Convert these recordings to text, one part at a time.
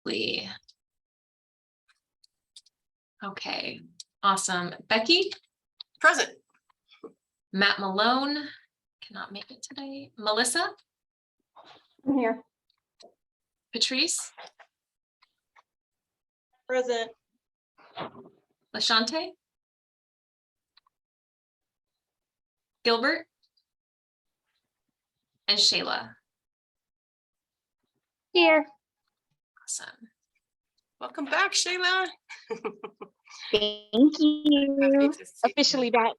quickly. Okay, awesome. Becky? Present. Matt Malone cannot make it today. Melissa? I'm here. Patrice? Present. Lashante? Gilbert? And Shayla. Here. Awesome. Welcome back, Shayla. Thank you. Happy to see you. Officially back.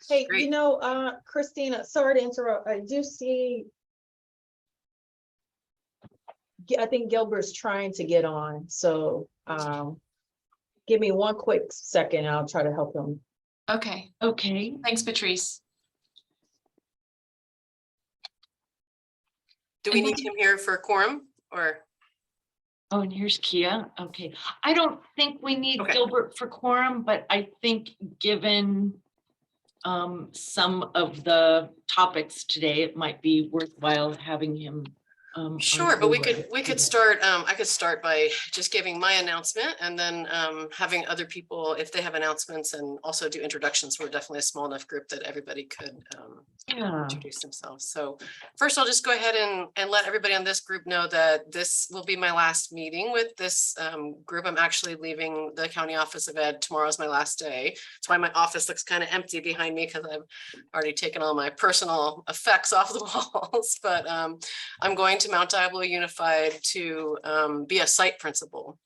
Hey, Great. you know, Christina, sorry to interrupt. I do see. I think Gilbert's trying to get on, so give me one quick second. I'll try to help him. Okay, Okay, thanks, Patrice. Do we need him here for quorum or? oh, and here's Kia. Okay, I don't think we need Okay. Gilbert for quorum, but I think given some of the topics today, it might be worthwhile having him. On Sure, but we board. could start, I could start by just giving my announcement and then having other people, if they have announcements, and also do introductions. We're definitely a small enough group that everybody could Yeah. introduce themselves. So first, I'll just go ahead and let everybody on this group know that this will be my last meeting with this group. I'm actually leaving the county office of ed. Tomorrow's my last day. That's why my office looks kind of empty behind me, because I've already taken all my personal effects off the walls. But I'm going to Mount Diablo Unified to be a site principal.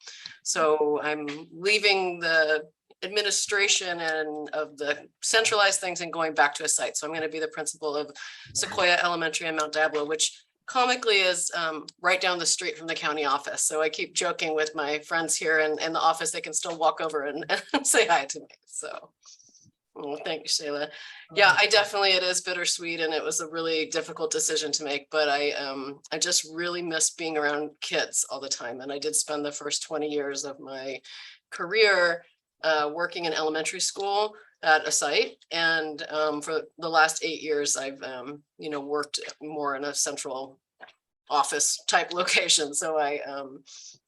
So I'm leaving the administration and of the centralized things and going back to a site. So I'm going to be the principal of Sequoia Elementary and Mount Diablo, which comically is right down the street from the county office. So I keep joking with my friends here in the office, they can still walk over and say hi to me. So well, thank you, Shayla. Yeah, I definitely, it is bittersweet, and it was a really difficult decision to make, but I just really miss being around kids all the time. And I did spend the first 20 years of my career working in elementary school at a site. And for the last 8 years, I've, worked more in a central office type location. So I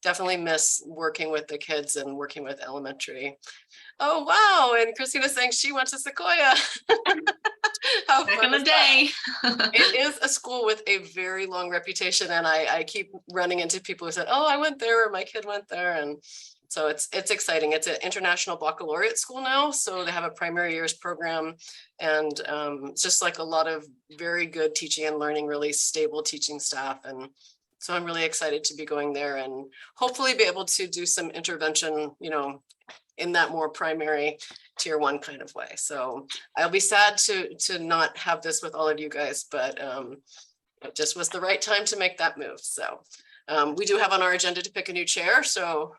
definitely miss working with the kids and working with elementary. Oh, wow. And Christina's saying she went to Sequoia. How Back fun in the is that? day. It is a school with a very long reputation. And I keep running into people who said, oh, I went there, or my kid went there. And so it's exciting. It's an international baccalaureate school now. So they have a primary years program, and it's just like a lot of very good teaching and learning, really stable teaching staff. And so I'm really excited to be going there and hopefully be able to do some intervention, in that more primary tier 1 kind of way. So I'll be sad to not have this with all of you guys, but it just was the right time to make that move. So we do have on our agenda to pick a new chair. So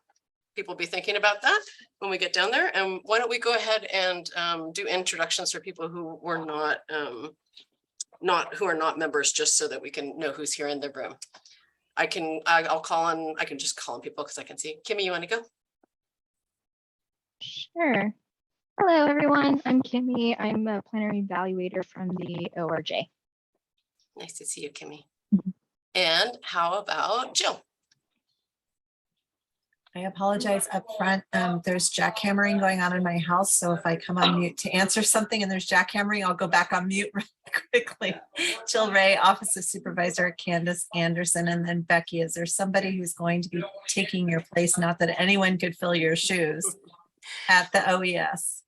people be thinking about that when we get down there. And why don't we go ahead and do introductions for people who were who are not members, just so that we can know who's here in the room. I can just call on people because I can see. Kimmy, you want to go? Sure. Hello, everyone. I'm Kimmy. I'm a planner evaluator from the ORJ. Nice to see you, Kimmy. Mhm. And how about Jill? I apologize up front. There's jackhammering going on in my house. So if I come on mute to answer something and there's jackhammering, I'll go back on mute really quickly. Jill Ray, Office of Supervisor, Candace Anderson, and then Becky. Is there somebody who's going to be taking your place? Not that anyone could fill your shoes at the OES.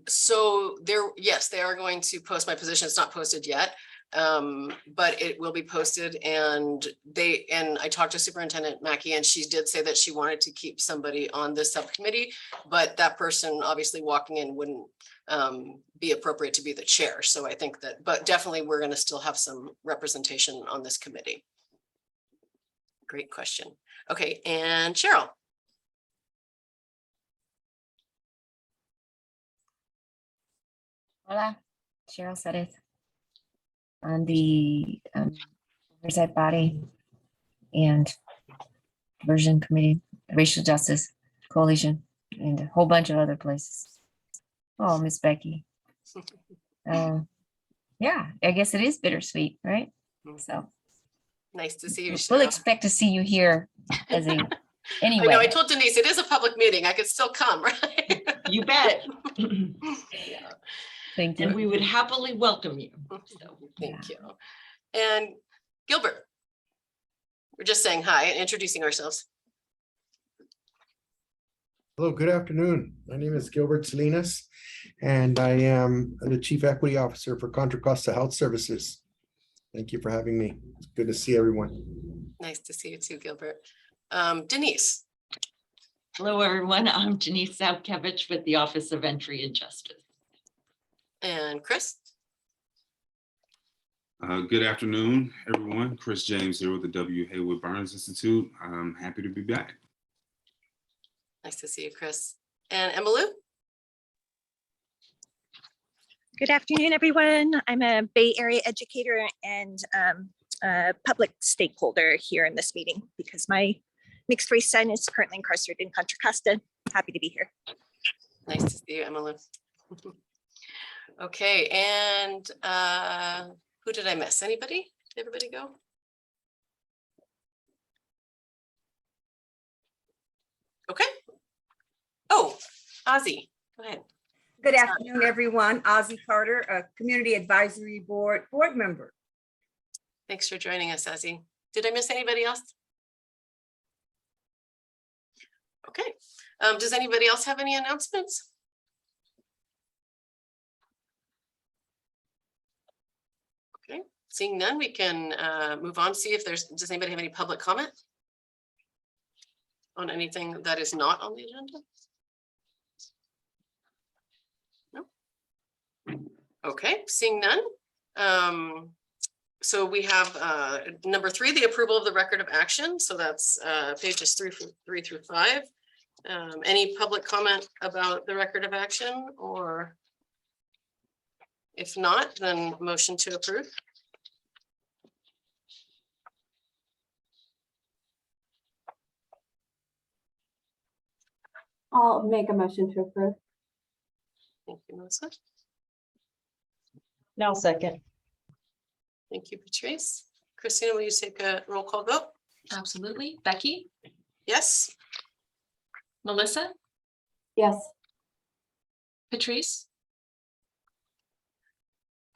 So yes, they are going to post my position. It's not posted yet. But it will be posted, and I talked to Superintendent Mackey, and she did say that she wanted to keep somebody on this subcommittee, but that person obviously walking in wouldn't be appropriate to be the chair. So I think that, but definitely we're going to still have some representation on this committee. Great question. Okay, and Cheryl. Hola, Cheryl Suarez on the Oversight Body and Diversion Committee, Racial Justice Coalition, and a whole bunch of other places. Oh, Miss Becky. Yeah, I guess it is bittersweet, right? So Nice to see you. We'll Cheryl. expect to see you here as a, I know, I anyway. told Denise, it is a public meeting. I could still come, right? You bet. Yeah, Thank And you. we would happily welcome you. So, thank you. And Gilbert. We're just saying hi and introducing ourselves. Hello, good afternoon. My name is Gilbert Salinas, and I am the Chief Equity Officer for Contra Costa Health Services. Thank you for having me. It's good to see everyone. Nice to see you too, Gilbert. Denise. hello, everyone. I'm Denise Savkevich with the Office of Entry and Justice. And Chris. Good afternoon, everyone. Chris James here with the W. Haywood Burns Institute. I'm happy to be back. Nice to see you, Chris. And Emmylou. Good afternoon, everyone. I'm a Bay Area educator and a public stakeholder here in this meeting because my mixed race son is currently incarcerated in Contra Costa. Happy to be here. Nice to see you, Emmylou. Okay, and who did I miss? Anybody? Did everybody go? Okay. Oh, Ozzy, go ahead. Good afternoon, everyone. Ozzy Carter, a Community Advisory Board member. Thanks for joining us, Ozzy. Did I miss anybody else? Okay. Does anybody else have any announcements? Okay, seeing none, we can move on, see if does anybody have any public comment on anything that is not on the agenda? No. Okay, seeing none. So we have number 3, the approval of the record of action. So that's pages 3 through 5. Any public comment about the record of action, or if not, then motion to approve? I'll make a motion to approve. Thank you, Melissa. Now second. Thank you, Patrice. Christina, will you take a roll call vote? Absolutely. Becky, Yes. Melissa, Yes. Patrice.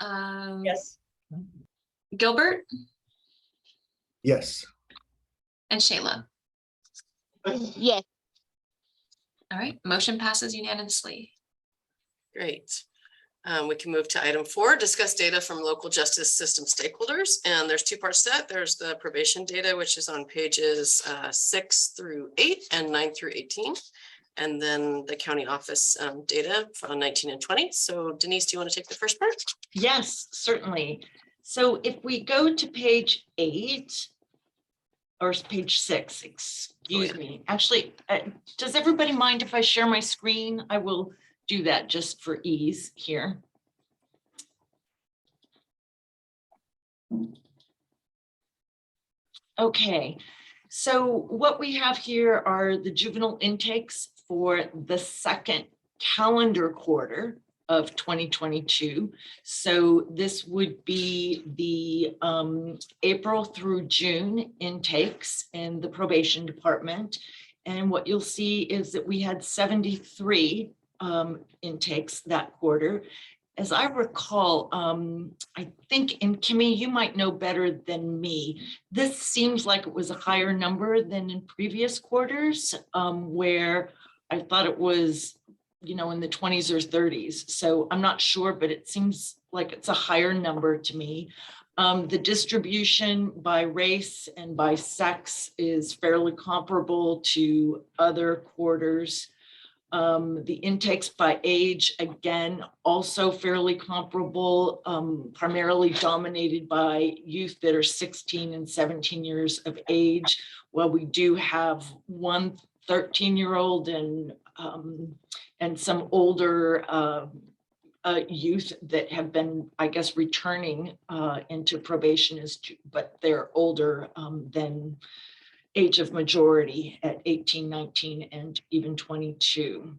Yes. Gilbert Yes. and Shayla. Yes. All right, motion passes unanimously. Great. We can move to item 4, discuss data from local justice system stakeholders. And there's 2 parts to that. There's the probation data, which is on pages 6 through 8 and 9 through 18. And then the county office data on 19 and 20. So Denise, do you want to take the first part? Yes, certainly. So if we go to page 8 or page 6, excuse me. Actually, does everybody mind if I share my screen? I will do that just for ease here. Okay, so what we have here are the juvenile intakes for the second calendar quarter of 2022. So this would be the April through June intakes in the probation department. And what you'll see is that we had 73 intakes that quarter. As I recall, I think, and Kimmy, you might know better than me, this seems like it was a higher number than in previous quarters, where I thought it was, you know, in the 20s or 30s. So I'm not sure, but it seems like it's a higher number to me. The distribution by race and by sex is fairly comparable to other quarters. The intakes by age, again, also fairly comparable, primarily dominated by youth that are 16 and 17 years of age. Well, we do have one 13-year-old and some older youth that have been, I guess, returning into probation, but they're older than age of majority at 18, 19, and even 22.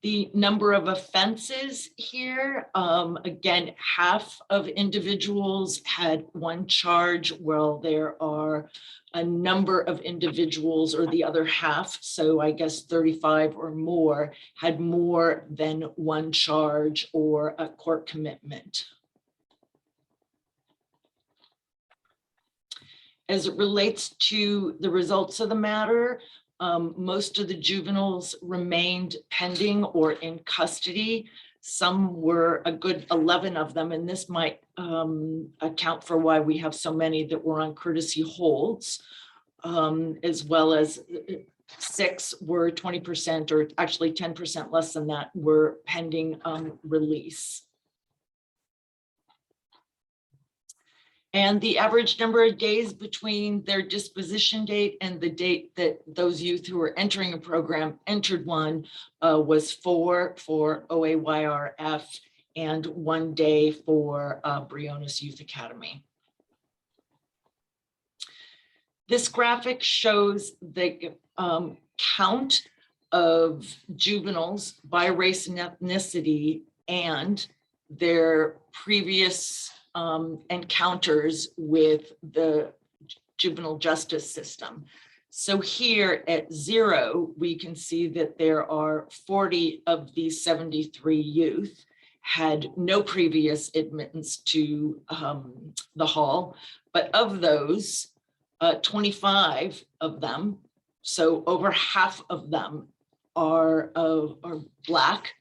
The number of offenses here, again, half of individuals had one charge, while there are a number of individuals, or the other half, so I guess 35 or more, had more than one charge or a court commitment. As it relates to the results of the matter, most of the juveniles remained pending or in custody. Some were a good 11 of them, and this might account for why we have so many that were on courtesy holds, as well as 6 were 20%, or actually 10% less than that, were pending release. And the average number of days between their disposition date and the date that those youth who were entering a program entered one was 4 for OAYRF and 1 day for Briones Youth Academy. This graphic shows the count of juveniles by race and ethnicity and their previous encounters with the juvenile justice system. So here at 0, we can see that there are 40 of these 73 youth had no previous admittance to the hall, but of those, 25 of them, so over half of them are Black.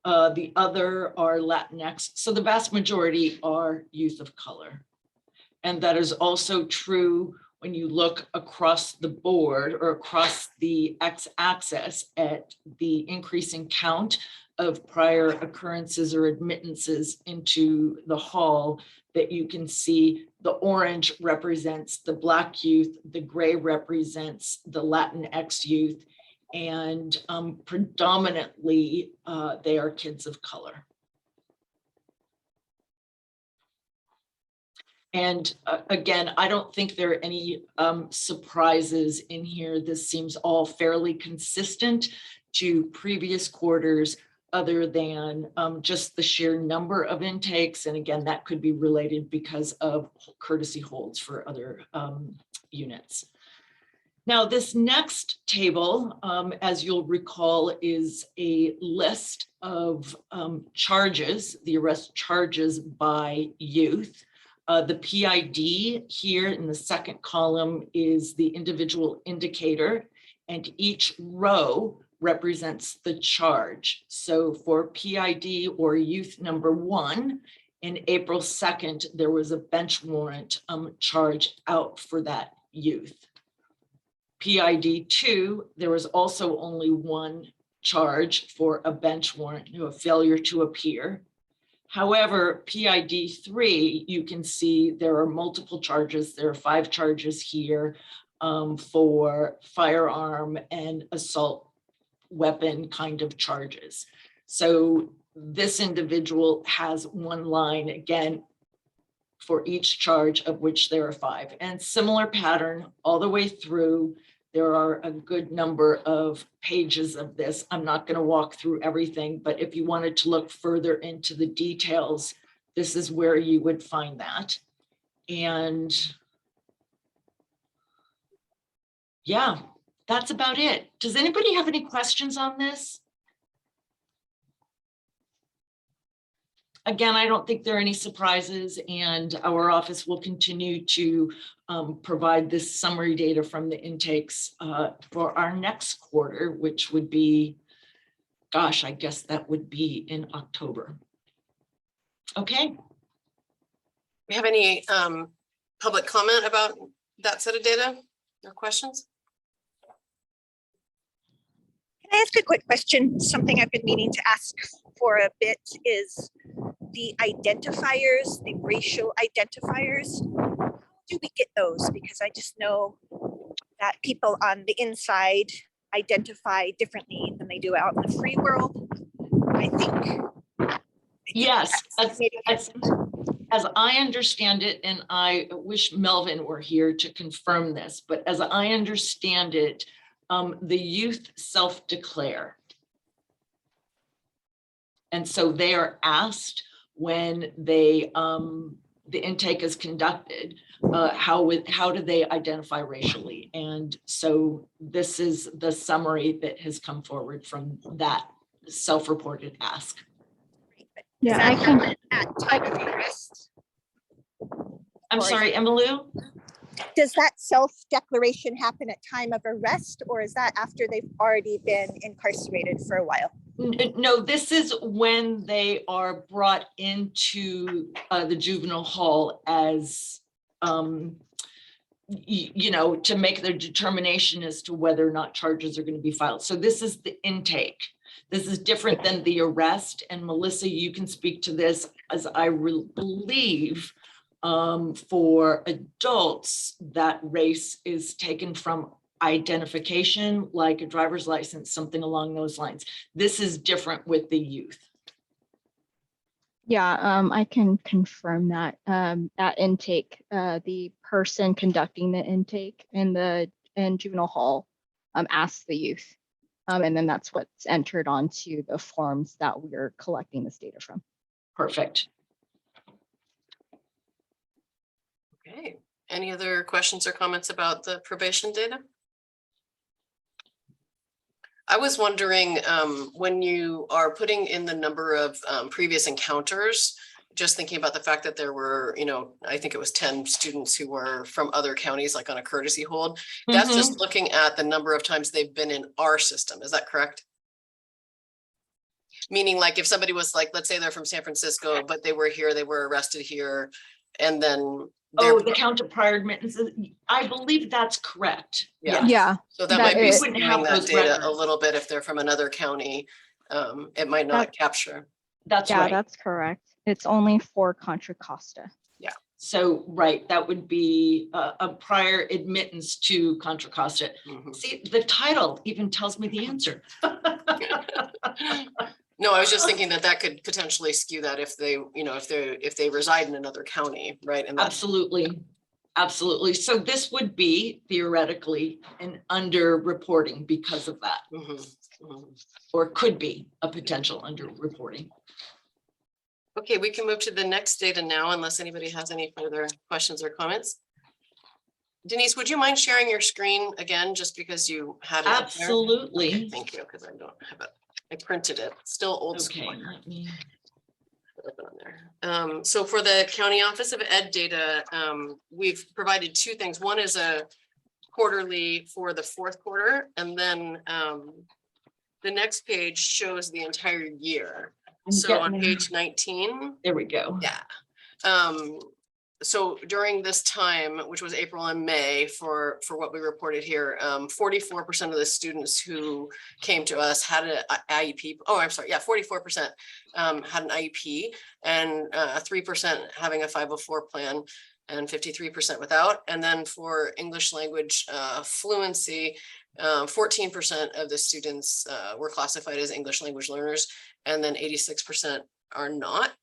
The other are Latinx. So the vast majority are youth of color. And that is also true when you look across the board or across the x-axis at the increasing count of prior occurrences or admittances into the hall, that you can see the orange represents the Black youth, the gray represents the Latinx youth, and predominantly they are kids of color. And again, I don't think there are any surprises in here. This seems all fairly consistent to previous quarters, other than just the sheer number of intakes. And again, that could be related because of courtesy holds for other units. Now, this next table, as you'll recall, is a list of charges, the arrest charges by youth. The PID here in the second column is the individual indicator, and each row represents the charge. So for PID or youth number 1, in April 2nd, there was a bench warrant charge out for that youth. PID 2, there was also only 1 charge for a bench warrant, a failure to appear. However, PID 3, you can see there are multiple charges. There are 5 charges here for firearm and assault weapon kind of charges. So this individual has 1 line, again, for each charge, of which there are 5. And similar pattern all the way through. There are a good number of pages of this. I'm not going to walk through everything, but if you wanted to look further into the details, this is where you would find that. And yeah, that's about it. Does anybody have any questions on this? Again, I don't think there are any surprises, and our office will continue to provide this summary data from the intakes for our next quarter, which would be, gosh, I guess that would be in October. Okay. We have any public comment about that set of data or questions? Can I ask a quick question? Something I've been meaning to ask for a bit is the identifiers, the racial identifiers. How do we get those? Because I just know that people on the inside identify differently than they do out in the free world. I think. Yes, as I understand it, and I wish Melvin were here to confirm this, but as I understand it, the youth self-declare. And so they are asked when they, the intake is conducted, how do they identify racially? And so this is the summary that has come forward from that self-reported ask. Does Yeah, that I can. happen at time of arrest? I'm Or is sorry, Emmylou? Does that self-declaration happen at time of arrest, or is that after they've already been incarcerated for a while? No, this is when they are brought into the juvenile hall as, you know, to make their determination as to whether or not charges are going to be filed. So this is the intake. This is different than the arrest. And Melissa, you can speak to this, as I believe for adults, that race is taken from identification, like a driver's license, something along those lines. This is different with the youth. Yeah, I can confirm that at intake, the person conducting the intake in juvenile hall asks the youth. And then that's what's entered onto the forms that we're collecting this data from. Perfect. Okay, any other questions or comments about the probation data? I was wondering, when you are putting in the number of previous encounters, just thinking about the fact that there were, you know, I think it was 10 students who were from other counties, like on a courtesy hold. That's just looking at the number of times they've been in our system. Is that correct? Meaning, like, if somebody was like, let's say they're from San Francisco, but they were here, they were arrested here, and then Oh, the count of prior admittances. I believe that's correct. Yeah. Yes. Yeah, so that that might be is- wouldn't skewing have that those data a records. little bit if they're from another county. It might not capture. That's yeah, right. that's correct. It's only for Contra Costa. So, right, that would be a prior admittance to Contra Costa. Mhm. See, the title even tells me the answer. No, I was just thinking that that could potentially skew that if they, you know, if they reside in another county, right? And that's Absolutely. Absolutely. So this would be theoretically an underreporting because of that, or could be a potential underreporting. okay. We can move to the next data now, unless anybody has any further questions or comments. Denise, would you mind sharing your screen again, just because you had it up there? Absolutely. Okay, thank you, because I don't have it. I printed it, still old Okay, school. let me. Put it on there. So for the County Office of Ed data, we've provided two things. One is a quarterly for the fourth quarter, and then the next page shows the entire year. So on page 19, there we go. yeah. So during this time, which was April and May for what we reported here, 44% of the students who came to us had an IEP. Oh, I'm sorry. Yeah, 44% had an IEP, and 3% having a 504 plan, and 53% without. And then for English language fluency, 14% of the students were classified as English language learners, and then 86% are not.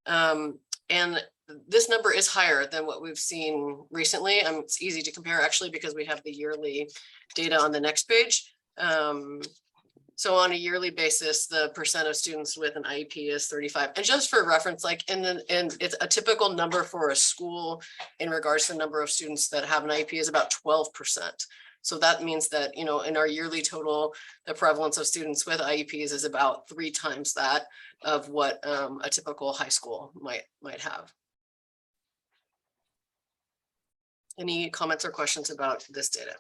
And this number is higher than what we've seen recently. It's easy to compare, actually, because we have the yearly data on the next page. So on a yearly basis, the percent of students with an IEP is 35. And just for reference, like and it's a typical number for a school in regards to the number of students that have an IEP is about 12%. So that means that, you know, in our yearly total, the prevalence of students with IEPs is about 3 times that of what a typical high school might have. Any comments or questions about this data?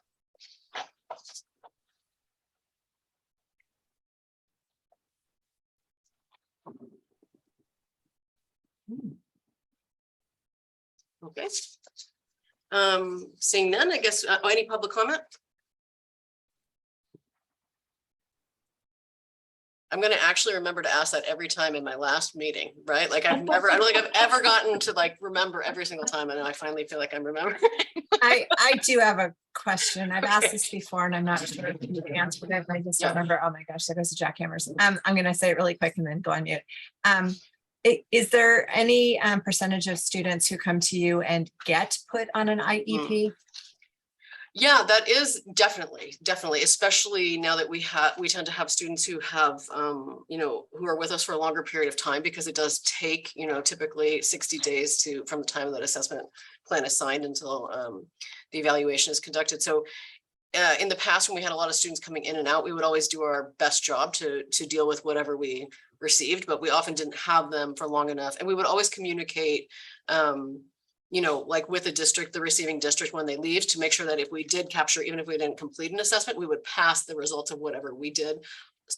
Okay. Seeing none, I guess, any public comment? I'm going to actually remember to ask that every time in my last meeting, right? Like I don't think I've ever gotten to like remember every single time. And I finally feel like I'm remembering. I do have a question. I've asked this before and I'm not sure if you can answer it. I just remember, oh my gosh, there goes the jackhammers. I'm going to say it really quick and then go on mute. Is there any percentage of students who come to you and get put on an IEP? Yeah, that is definitely, especially now that we tend to have students who have, who are with us for a longer period of time, because it does take, typically 60 days from the time that assessment plan is signed until the evaluation is conducted. So in the past, when we had a lot of students coming in and out, we would always do our best job to deal with whatever we received, but we often didn't have them for long enough. And we would always communicate, like with the district, the receiving district, when they leave, to make sure that if we did capture, even if we didn't complete an assessment, we would pass the results of whatever we did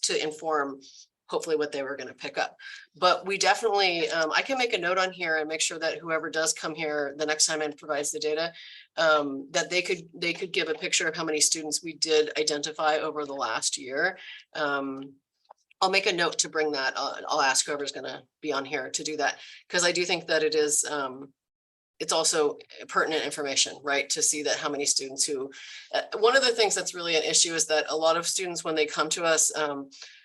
to inform hopefully what they were going to pick up. But we definitely, I can make a note on here and make sure that whoever does come here the next time and provides the data, that they could give a picture of how many students we did identify over the last year. I'll make a note to bring that. I'll ask whoever's going to be on here to do that, because I do think that it is, it's also pertinent information, right? To see that how many students who, one of the things that's really an issue is that a lot of students, when they come to us,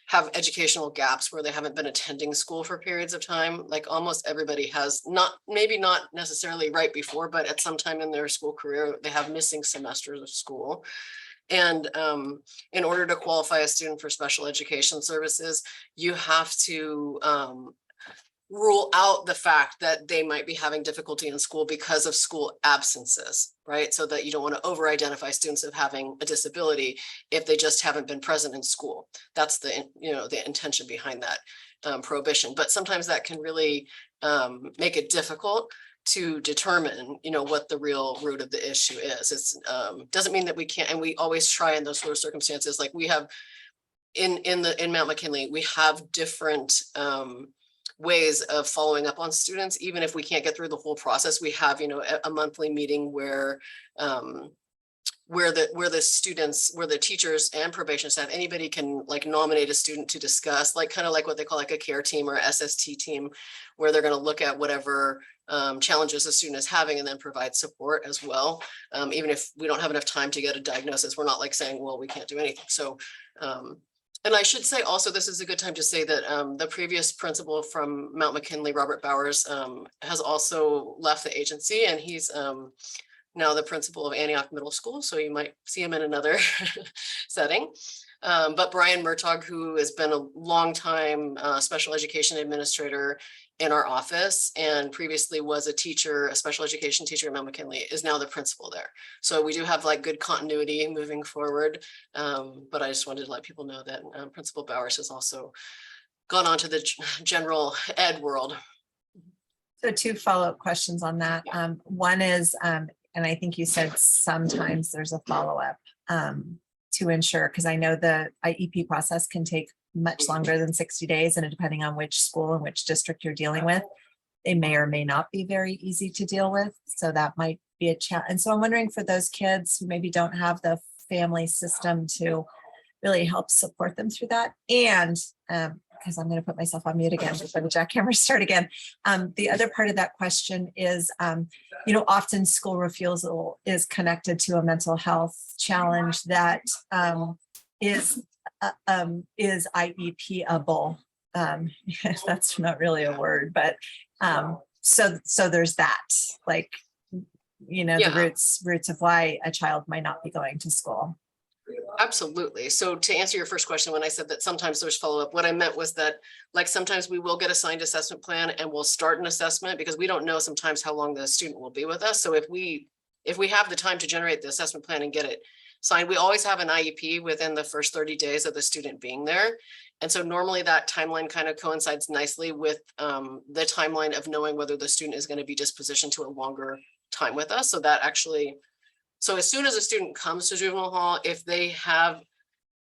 have educational gaps where they haven't been attending school for periods of time. Like almost everybody has, maybe not necessarily right before, but at some time in their school career, they have missing semesters of school. And in order to qualify a student for special education services, you have to rule out the fact that they might be having difficulty in school because of school absences, right? So that you don't want to over-identify students of having a disability if they just haven't been present in school. That's the intention behind that prohibition. But sometimes that can really make it difficult to determine, what the real root of the issue is. It's doesn't mean that we can't, and we always try in those sort of circumstances. Like we have in Mount McKinley, we have different ways of following up on students. Even if we can't get through the whole process, we have, a monthly meeting where the students, where the teachers and probation staff, anybody can like nominate a student to discuss, like kind of like what they call like a care team or SST team, where they're going to look at whatever challenges a student is having and then provide support as well. Even if we don't have enough time to get a diagnosis, we're not like saying, well, we can't do anything. So and I should say also, this is a good time to say that the previous principal from Mount McKinley, Robert Bowers, has also left the agency, and he's now the principal of Antioch Middle School. So you might see him in another setting. But Brian Murtaugh, who has been a long time special education administrator in our office and previously was a teacher, a special education teacher at Mount McKinley, is now the principal there. So we do have like good continuity moving forward. But I just wanted to let people know that Principal Bowers has also gone on to the general ed world. So 2 follow-up questions on that. One is, and I think you said sometimes there's a follow-up to ensure, because I know the IEP process can take much longer than 60 days, and depending on which school and which district you're dealing with, they may or may not be very easy to deal with. So that might be a challenge. And so I'm wondering, for those kids who maybe don't have the family system to really help support them through that, and because I'm going to put myself on mute again before the jackhammers start again. The other part of that question is, often school refusal is connected to a mental health challenge that is IEP-able. That's not really a word, but so there's that, like, the roots of why a child might not be going to school. Absolutely. So to answer your first question, when I said that sometimes there's follow-up, what I meant was that like sometimes we will get a signed assessment plan and we'll start an assessment because we don't know sometimes how long the student will be with us. So if we have the time to generate the assessment plan and get it signed, we always have an IEP within the first 30 days of the student being there. And so normally that timeline kind of coincides nicely with the timeline of knowing whether the student is going to be dispositioned to a longer time with us. So that actually, so as soon as a student comes to juvenile hall, if they have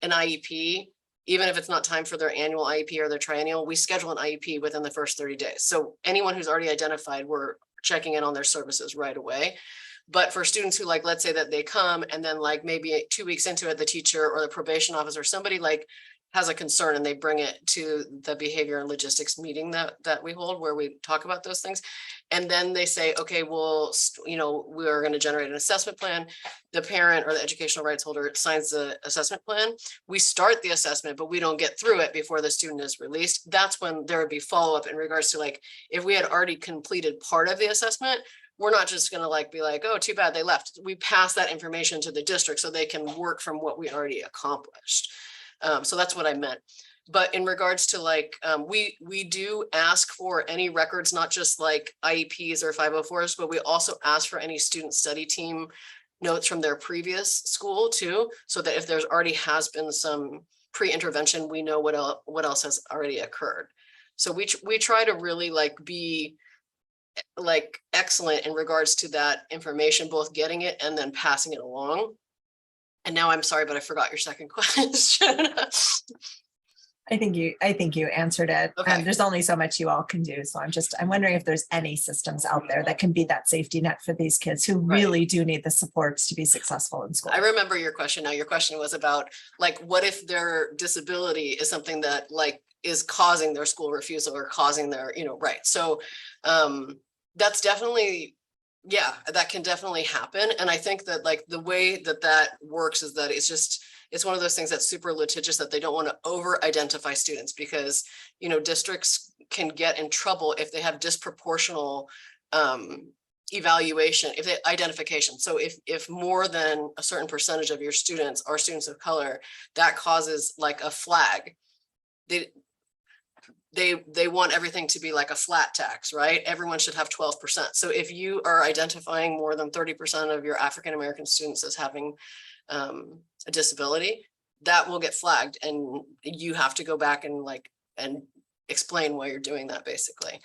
an IEP, even if it's not time for their annual IEP or their triennial, we schedule an IEP within the first 30 days. So anyone who's already identified, we're checking in on their services right away. But for students who, like, let's say that they come and then like maybe 2 weeks into it, the teacher or the probation officer, somebody like has a concern and they bring it to the behavior and logistics meeting that we hold where we talk about those things. And then they say, okay, well, you know, we're going to generate an assessment plan. The parent or the educational rights holder signs the assessment plan. We start the assessment, but we don't get through it before the student is released. That's when there would be follow-up in regards to like, if we had already completed part of the assessment, we're not just going to like be like, oh, too bad they left. We pass that information to the district so they can work from what we already accomplished. So that's what I meant. But in regards to like, we do ask for any records, not just like IEPs or 504s, but we also ask for any student study team notes from their previous school too, so that if there's already has been some pre-intervention, we know what else has already occurred. So we try to really like be like excellent in regards to that information, both getting it and then passing it along. And now I'm sorry, but I forgot your second question. I think you answered it. Okay. There's only so much you all can do. So I'm wondering if there's any systems out there that can be that safety net for these kids who really do need the supports to be successful in school. I remember your question now. Your question was about like, what if their disability is something that like is causing their school refusal or causing their, you know, right. So that's definitely, yeah, that can definitely happen. And I think that like the way that works is that it's one of those things that's super litigious, that they don't want to over identify students because, you know, districts can get in trouble if they have disproportional evaluation, if they identification. So if more than a certain percentage of your students are students of color, that causes like a flag. They want everything to be like a flat tax, right? Everyone should have 12%. So if you are identifying more than 30% of your African-American students as having a disability, that will get flagged and you have to go back and explain why you're doing that basically.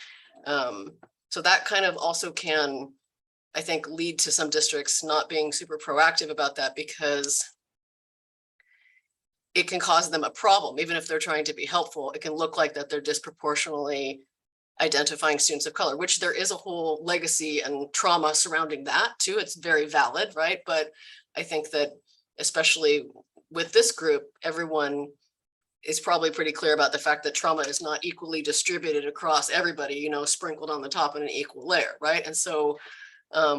So that kind of also can, I think, lead to some districts not being super proactive about that because it can cause them a problem. Even if they're trying to be helpful, it can look like that they're disproportionately identifying students of color, which there is a whole legacy and trauma surrounding that too. It's very valid, right? But I think that especially with this group, everyone is probably pretty clear about the fact that trauma is not equally distributed across everybody, you know, sprinkled on the top in an equal layer, right? And so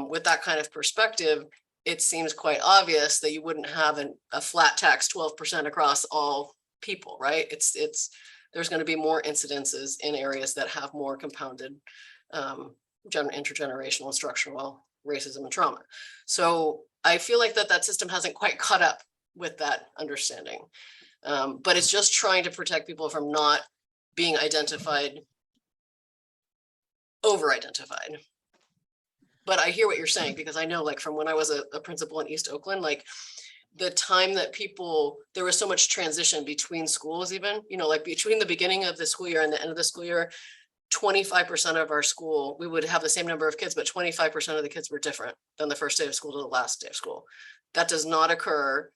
with that kind of perspective, it seems quite obvious that you wouldn't have a flat tax 12% across all people, right? There's going to be more incidences in areas that have more compounded intergenerational and structural racism and trauma. So I feel like that system hasn't quite caught up with that understanding. But it's just trying to protect people from not being identified, over-identified. But I hear what you're saying, because I know like from when I was a principal in East Oakland, like the time that there was so much transition between schools, even, you know, like between the beginning of the school year and the end of the school year, 25% of our school, we would have the same number of kids, but 25% of the kids were different than the first day of school to the last day of school. That does not occur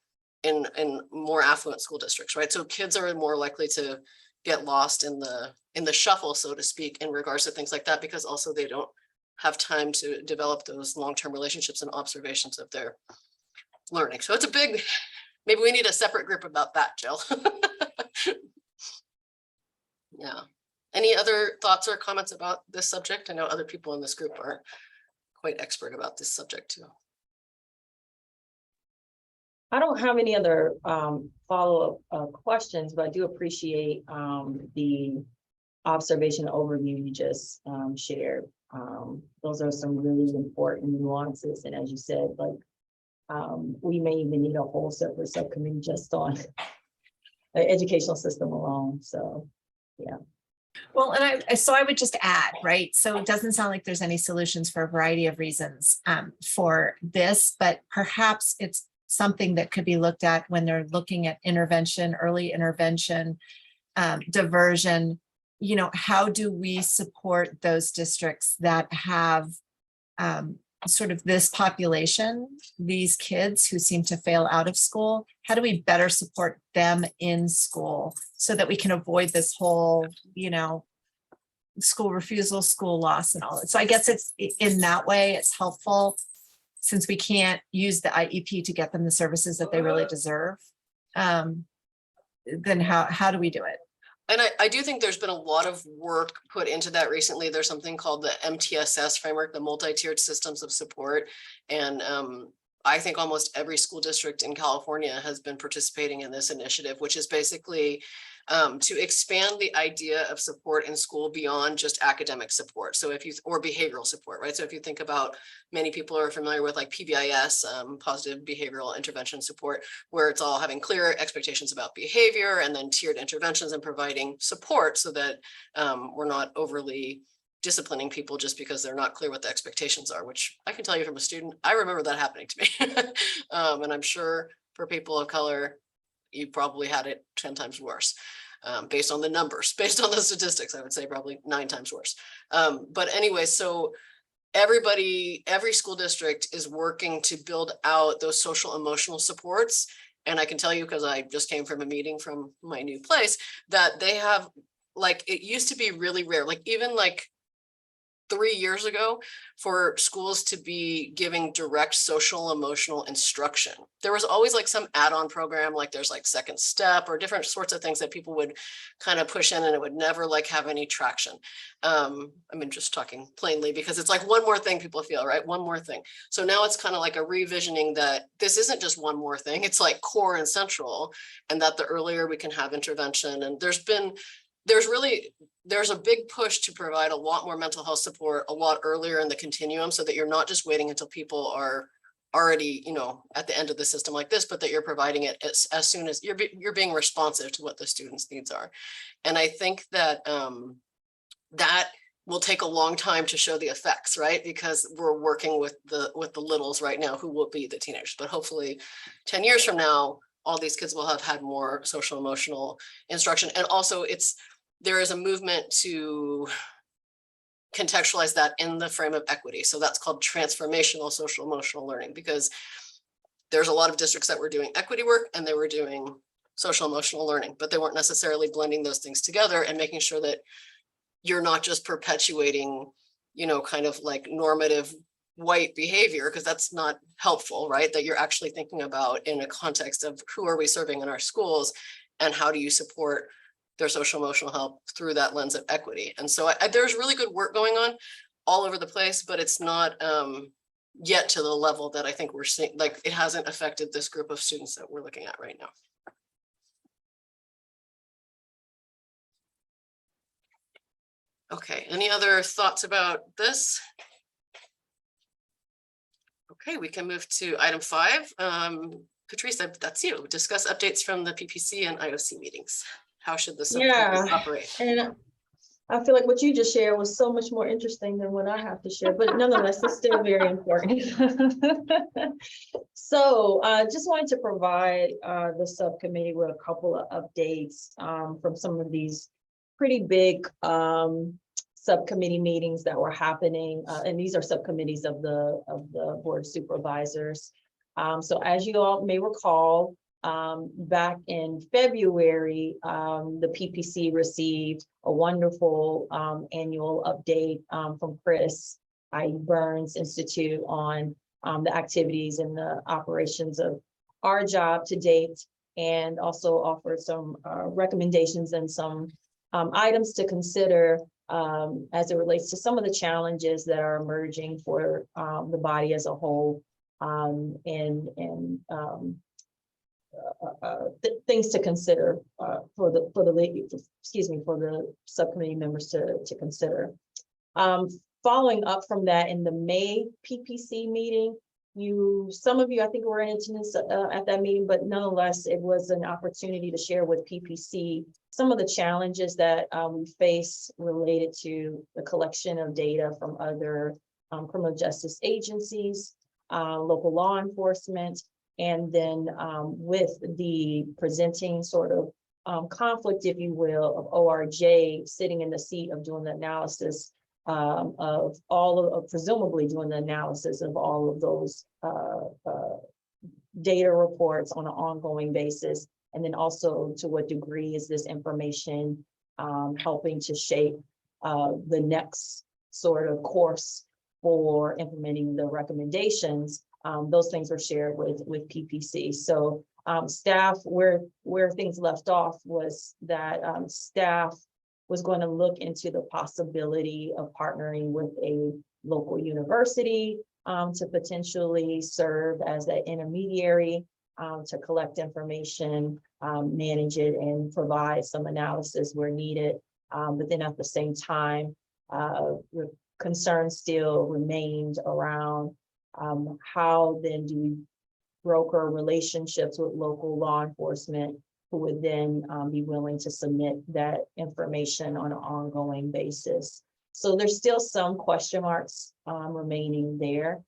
in more affluent school districts, right? So kids are more likely to get lost in the shuffle, so to speak, in regards to things like that, because also they don't have time to develop those long-term relationships and observations of their learning. So it's maybe we need a separate group about that, Jill. Yeah. Any other thoughts or comments about this subject? I know other people in this group are quite expert about this subject too. I don't have any other follow-up questions, but I do appreciate the observation overview you just shared. Those are some really important nuances. And as you said, like we may even need a whole separate subcommittee just on the educational system alone. So, yeah. Well, and I would just add, right? So it doesn't sound like there's any solutions for a variety of reasons for this, but perhaps it's something that could be looked at when they're looking at intervention, early intervention, diversion. You know, how do we support those districts that have sort of this population, these kids who seem to fail out of school? How do we better support them in school so that we can avoid this whole, you know, school refusal, school loss and all that? So I guess it's in that way, it's helpful since we can't use the IEP to get them the services that they really deserve. then how do we do it? And I do think there's been a lot of work put into that recently. There's something called the MTSS framework, the multi-tiered systems of support. And I think almost every school district in California has been participating in this initiative, which is basically to expand the idea of support in school beyond just academic support. So if you, or behavioral support, right? So if you think about, many people are familiar with like PBIS, positive behavioral intervention support, where it's all having clear expectations about behavior and then tiered interventions and providing support so that we're not overly disciplining people just because they're not clear what the expectations are, which I can tell you from a student, I remember that happening to me. And I'm sure for people of color, you probably had it 10 times worse. Based on the numbers, based on the statistics, I would say probably 9 times worse. But anyway, so everybody, every school district is working to build out those social emotional supports. And I can tell you, because I just came from a meeting from my new place, that they have, like, it used to be really rare, like even like 3 years ago, for schools to be giving direct social emotional instruction. There was always like some add-on program, like there's like Second Step or different sorts of things that people would kind of push in, and it would never like have any traction. I mean, just talking plainly, because it's like one more thing people feel, right? One more thing. So now it's kind of like a revisioning that this isn't just one more thing, it's like core and central, and that the earlier we can have intervention. And there's a big push to provide a lot more mental health support a lot earlier in the continuum, so that you're not just waiting until people are already, you know, at the end of the system like this, but that you're providing it as soon as you're being responsive to what the students' needs are. And I think that that will take a long time to show the effects, right? Because we're working with the littles right now, who will be the teenagers, but hopefully 10 years from now, all these kids will have had more social emotional instruction. And also there is a movement to contextualize that in the frame of equity. So that's called transformational social emotional learning, because there's a lot of districts that were doing equity work and they were doing social emotional learning, but they weren't necessarily blending those things together and making sure that you're not just perpetuating, you know, kind of like normative white behavior, because that's not helpful, right? That you're actually thinking about in a context of who are we serving in our schools and how do you support their social emotional health through that lens of equity. And so there's really good work going on all over the place, but it's not yet to the level that I think we're seeing, like it hasn't affected this group of students that we're looking at right now. Okay, any other thoughts about this? Okay, we can move to item 5. Patrice, that's you. Discuss updates from the PPC and IOC meetings. How should the subcommittee operate? And I feel like what you just shared was so much more interesting than what I have to share, but nonetheless, it's still very important. So just wanted to provide the subcommittee with a couple of updates from some of these pretty big subcommittee meetings that were happening. And these are subcommittees of the board of supervisors. So as you all may recall, back in February, the PPC received a wonderful annual update from Chris Burns Institute on the activities and the operations of our job to date, and also offered some recommendations and some items to consider as it relates to some of the challenges that are emerging for the body as a whole, and things to consider for the subcommittee members to consider. Following up from that, in the May PPC meeting, some of you I think were in attendance at that meeting, but nonetheless, it was an opportunity to share with PPC some of the challenges that we face related to the collection of data from other criminal justice agencies, local law enforcement, and then with the presenting sort of conflict, if you will, of ORJ sitting in the seat of doing the analysis of all of presumably doing the analysis of all of those data reports on an ongoing basis. And then also, to what degree is this information helping to shape the next sort of course for implementing the recommendations? Those things were shared with PPC. So Staff, where things left off was that staff was going to look into the possibility of partnering with a local university to potentially serve as an intermediary to collect information, manage it, and provide some analysis where needed. But then at the same time, concerns still remained around how then do we broker relationships with local law enforcement who would then be willing to submit that information on an ongoing basis. So there's still some question marks remaining there.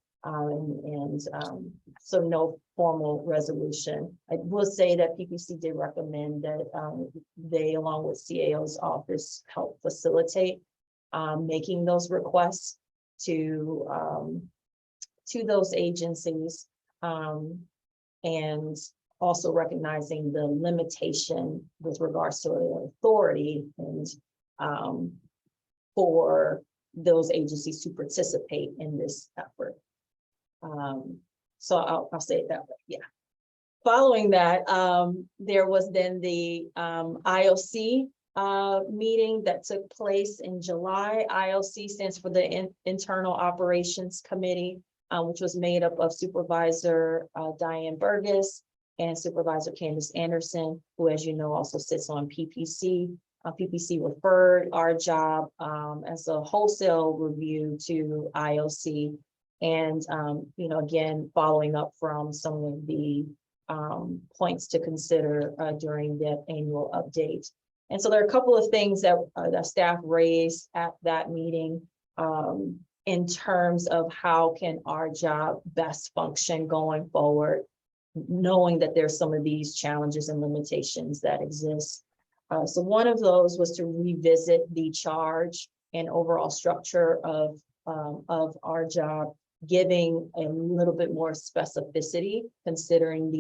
So no formal resolution. I will say that PPC did recommend that they, along with CAO's office, help facilitate making those requests to those agencies, and also recognizing the limitation with regards to authority and for those agencies to participate in this effort. So I'll say it that way, yeah. Following that, there was then the IOC meeting that took place in July. IOC stands for the Internal Operations Committee, which was made up of Supervisor Diane Burgess and Supervisor Candace Anderson, who, as you know, also sits on PPC. PPC referred our job as a wholesale review to IOC. And, you know, again, following up from some of the points to consider during that annual update. And so there are a couple of things that the staff raised at that meeting in terms of how can our job best function going forward, knowing that there's some of these challenges and limitations that exist. So one of those was to revisit the charge and overall structure of our job, giving a little bit more specificity, considering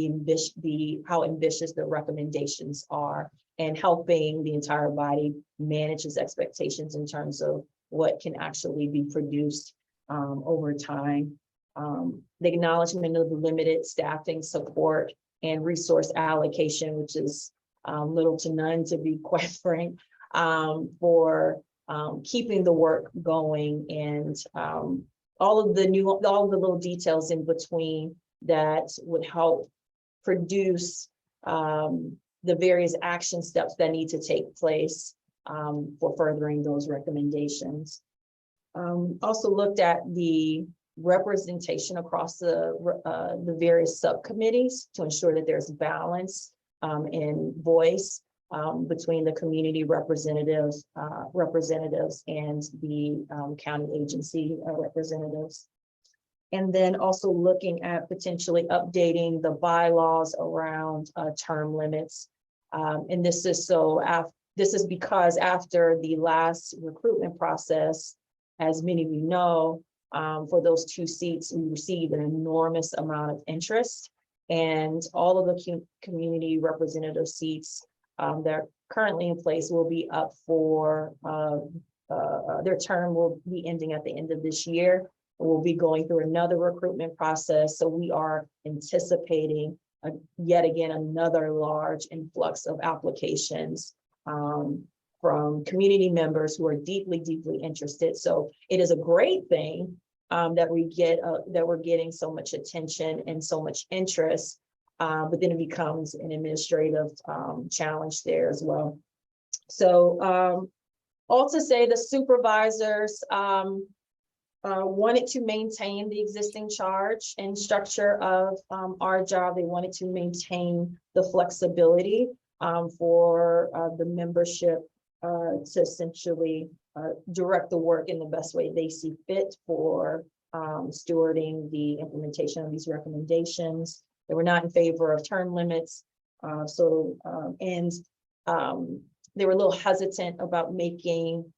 how ambitious the recommendations are, and helping the entire body manage its expectations in terms of what can actually be produced over time. The acknowledgement of the limited staffing support and resource allocation, which is little to none, to be quite frank, for keeping the work going, and all of the little details in between that would help produce the various action steps that need to take place for furthering those recommendations. Also looked at the representation across the various subcommittees to ensure that there's balance and voice between the community representatives and the county agency representatives. And then also looking at potentially updating the bylaws around term limits. And this is because after the last recruitment process, as many of you know, for those 2 seats, we received an enormous amount of interest, and all of the community representative seats that are currently in place will be up for, their term will be ending at the end of this year. We'll be going through another recruitment process. So we are anticipating yet again another large influx of applications from community members who are deeply, deeply interested. So it is a great thing that we're getting so much attention and so much interest, but then it becomes an administrative challenge there as well. So all to say, the supervisors wanted to maintain the existing charge and structure of our job. They wanted to maintain the flexibility for the membership to essentially direct the work in the best way they see fit for stewarding the implementation of these recommendations. They were not in favor of term limits. They were a little hesitant about making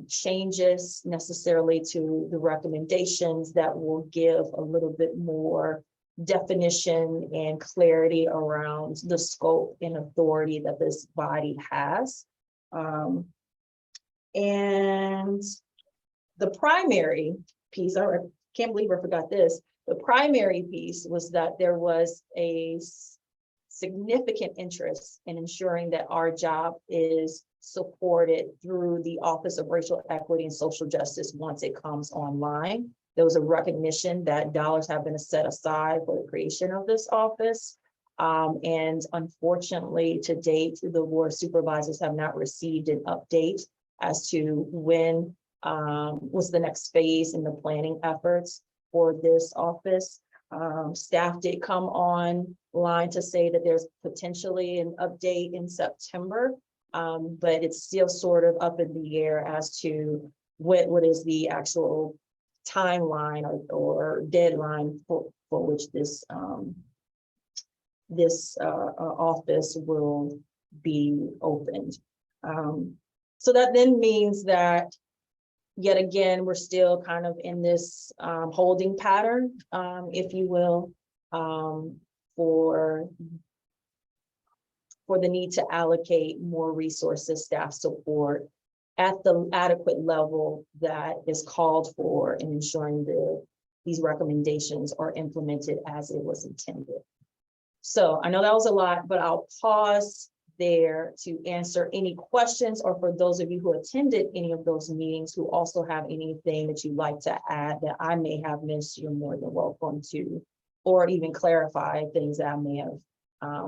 changes necessarily to the recommendations that will give a little bit more definition and clarity around the scope and authority that this body has. And the primary piece, I can't believe I forgot this. The primary piece was that there was a significant interest in ensuring that our job is supported through the Office of Racial Equity and Social Justice once it comes online. There was a recognition that dollars have been set aside for the creation of this office. And unfortunately, to date, the board of supervisors have not received an update as to when was the next phase in the planning efforts for this office. Staff did come online to say that there's potentially an update in September, but it's still sort of up in the air as to what is the actual timeline or deadline for which this office will be opened. So that then means that yet again, we're still kind of in this holding pattern, if you will, for the need to allocate more resources, staff support at the adequate level that is called for in ensuring that these recommendations are implemented as it was intended. So I know that was a lot, but I'll pause there to answer any questions, or for those of you who attended any of those meetings who also have anything that you'd like to add that I may have missed, you're more than welcome to, or even clarify things that I may have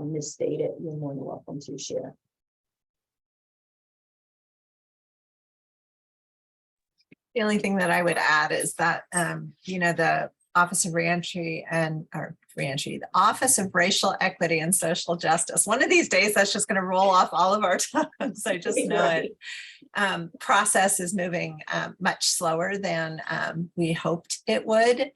misstated, you're more than welcome to share. The only thing that I would add is that, the Office of Reentry the Office of Racial Equity and Social Justice. One of these days, that's just going to roll off all of our tongues. I just know it. Process is moving much slower than we hoped it would.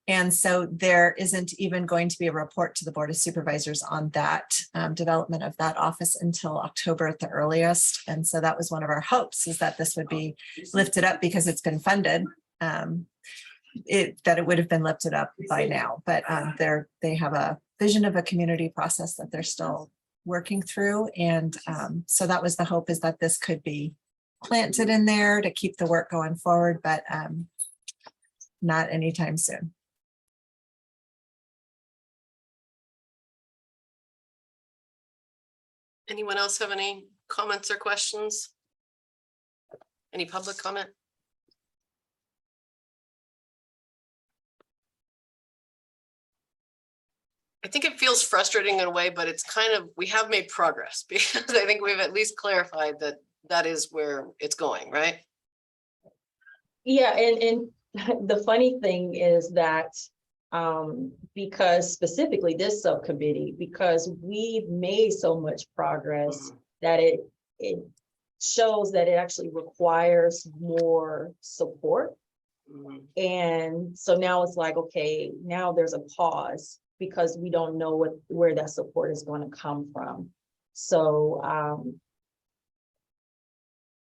And so there isn't even going to be a report to the Board of Supervisors on that development of that office until October at the earliest. And so that was one of our hopes, is that this would be lifted up because it's been funded. That it would have been lifted up by now, but they have a vision of a community process that they're still working through. And so that was the hope, is that this could be planted in there to keep the work going forward, but not anytime soon. Anyone else have any comments or questions? Any public comment? I think it feels frustrating in a way, but it's kind of, we have made progress because I think we've at least clarified that that is where it's going, right? Yeah, and the funny thing is that because specifically this subcommittee, because we've made so much progress that it shows that it actually requires more support. And so now it's like, okay, now there's a pause because we don't know where that support is going to come from. So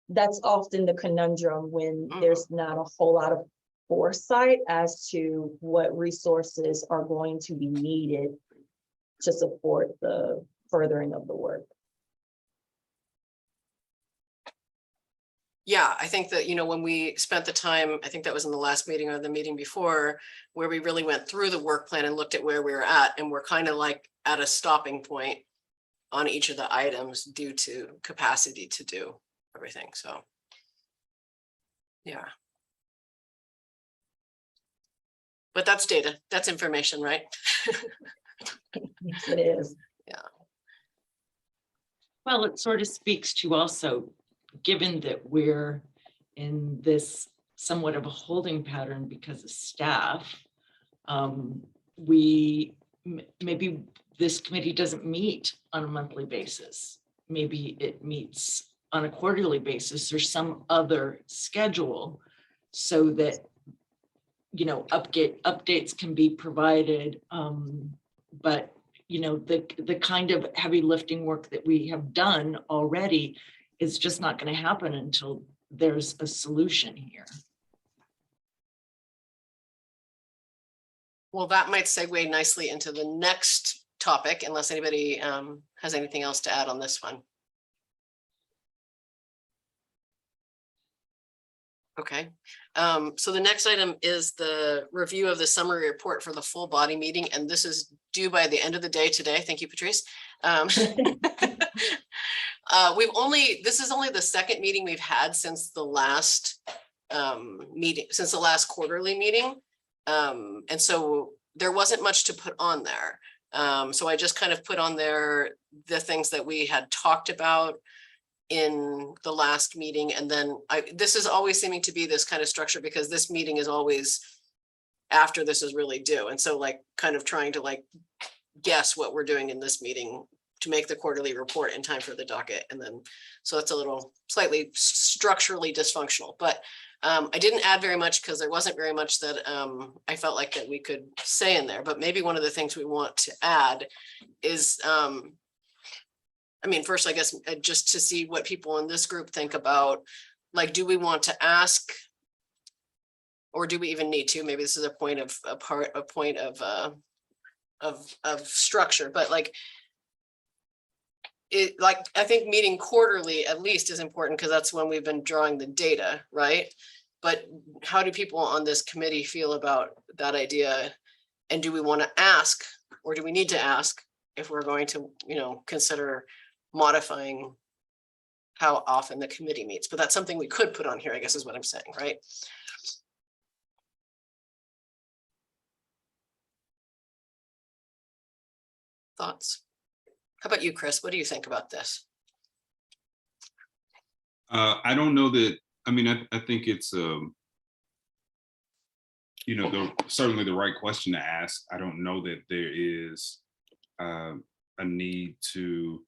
that's often the conundrum when there's not a whole lot of foresight as to what resources are going to be needed to support the furthering of the work. Yeah, I think that, when we spent the time, I think that was in the last meeting or the meeting before, where we really went through the work plan and looked at where we were at, and we're kind of like at a stopping point on each of the items due to capacity to do everything. So, yeah. But that's data, that's information, right? Yes, it is. Yeah. Well, it sort of speaks to also, given that we're in this somewhat of a holding pattern because of staff, maybe this committee doesn't meet on a monthly basis. Maybe it meets on a quarterly basis or some other schedule so that, updates can be provided. But the kind of heavy lifting work that we have done already is just not going to happen until there's a solution here. Well, that might segue nicely into the next topic, unless anybody has anything else to add on this one. Okay, so the next item is the review of the summary report for the full body meeting, and this is due by the end of the day today. Thank you, Patrice. This is only the second meeting we've had since the last since the last quarterly meeting. And so there wasn't much to put on there. So I just kind of put on there the things that we had talked about in the last meeting. And then this is always seeming to be this kind of structure because this meeting is always after this is really due. And so like kind of trying to like guess what we're doing in this meeting to make the quarterly report in time for the docket. And then, so it's a little slightly structurally dysfunctional, but I didn't add very much because there wasn't very much that I felt like that we could say in there, but maybe one of the things we want to add is, I mean, first, I guess, just to see what people in this group think about, like, do we want to ask or do we even need to? Maybe this is a point of structure, but like, I think meeting quarterly at least is important because that's when we've been drawing the data, right? But how do people on this committee feel about that idea? And do we want to ask, or do we need to ask if we're going to, consider modifying how often the committee meets? But that's something we could put on here, I guess is what I'm saying, right? Thoughts? How about you, Chris? What do you think about this? I don't know that, I mean, I think it's, certainly the right question to ask. I don't know that there is a need to,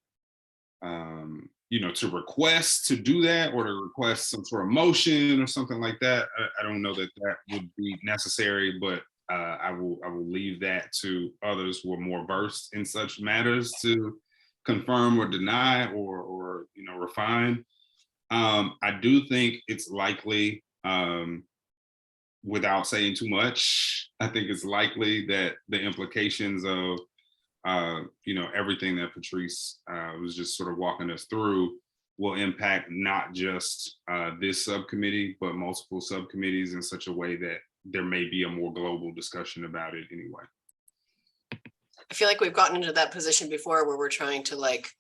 to request to do that or to request some sort of motion or something like that. I don't know that that would be necessary, but I will leave that to others who are more versed in such matters to confirm or deny or refine. I do think it's likely, without saying too much, I think it's likely that the implications of everything that Patrice was just sort of walking us through will impact not just this subcommittee, but multiple subcommittees in such a way that there may be a more global discussion about it anyway. I feel like we've gotten into that position before where we're trying to like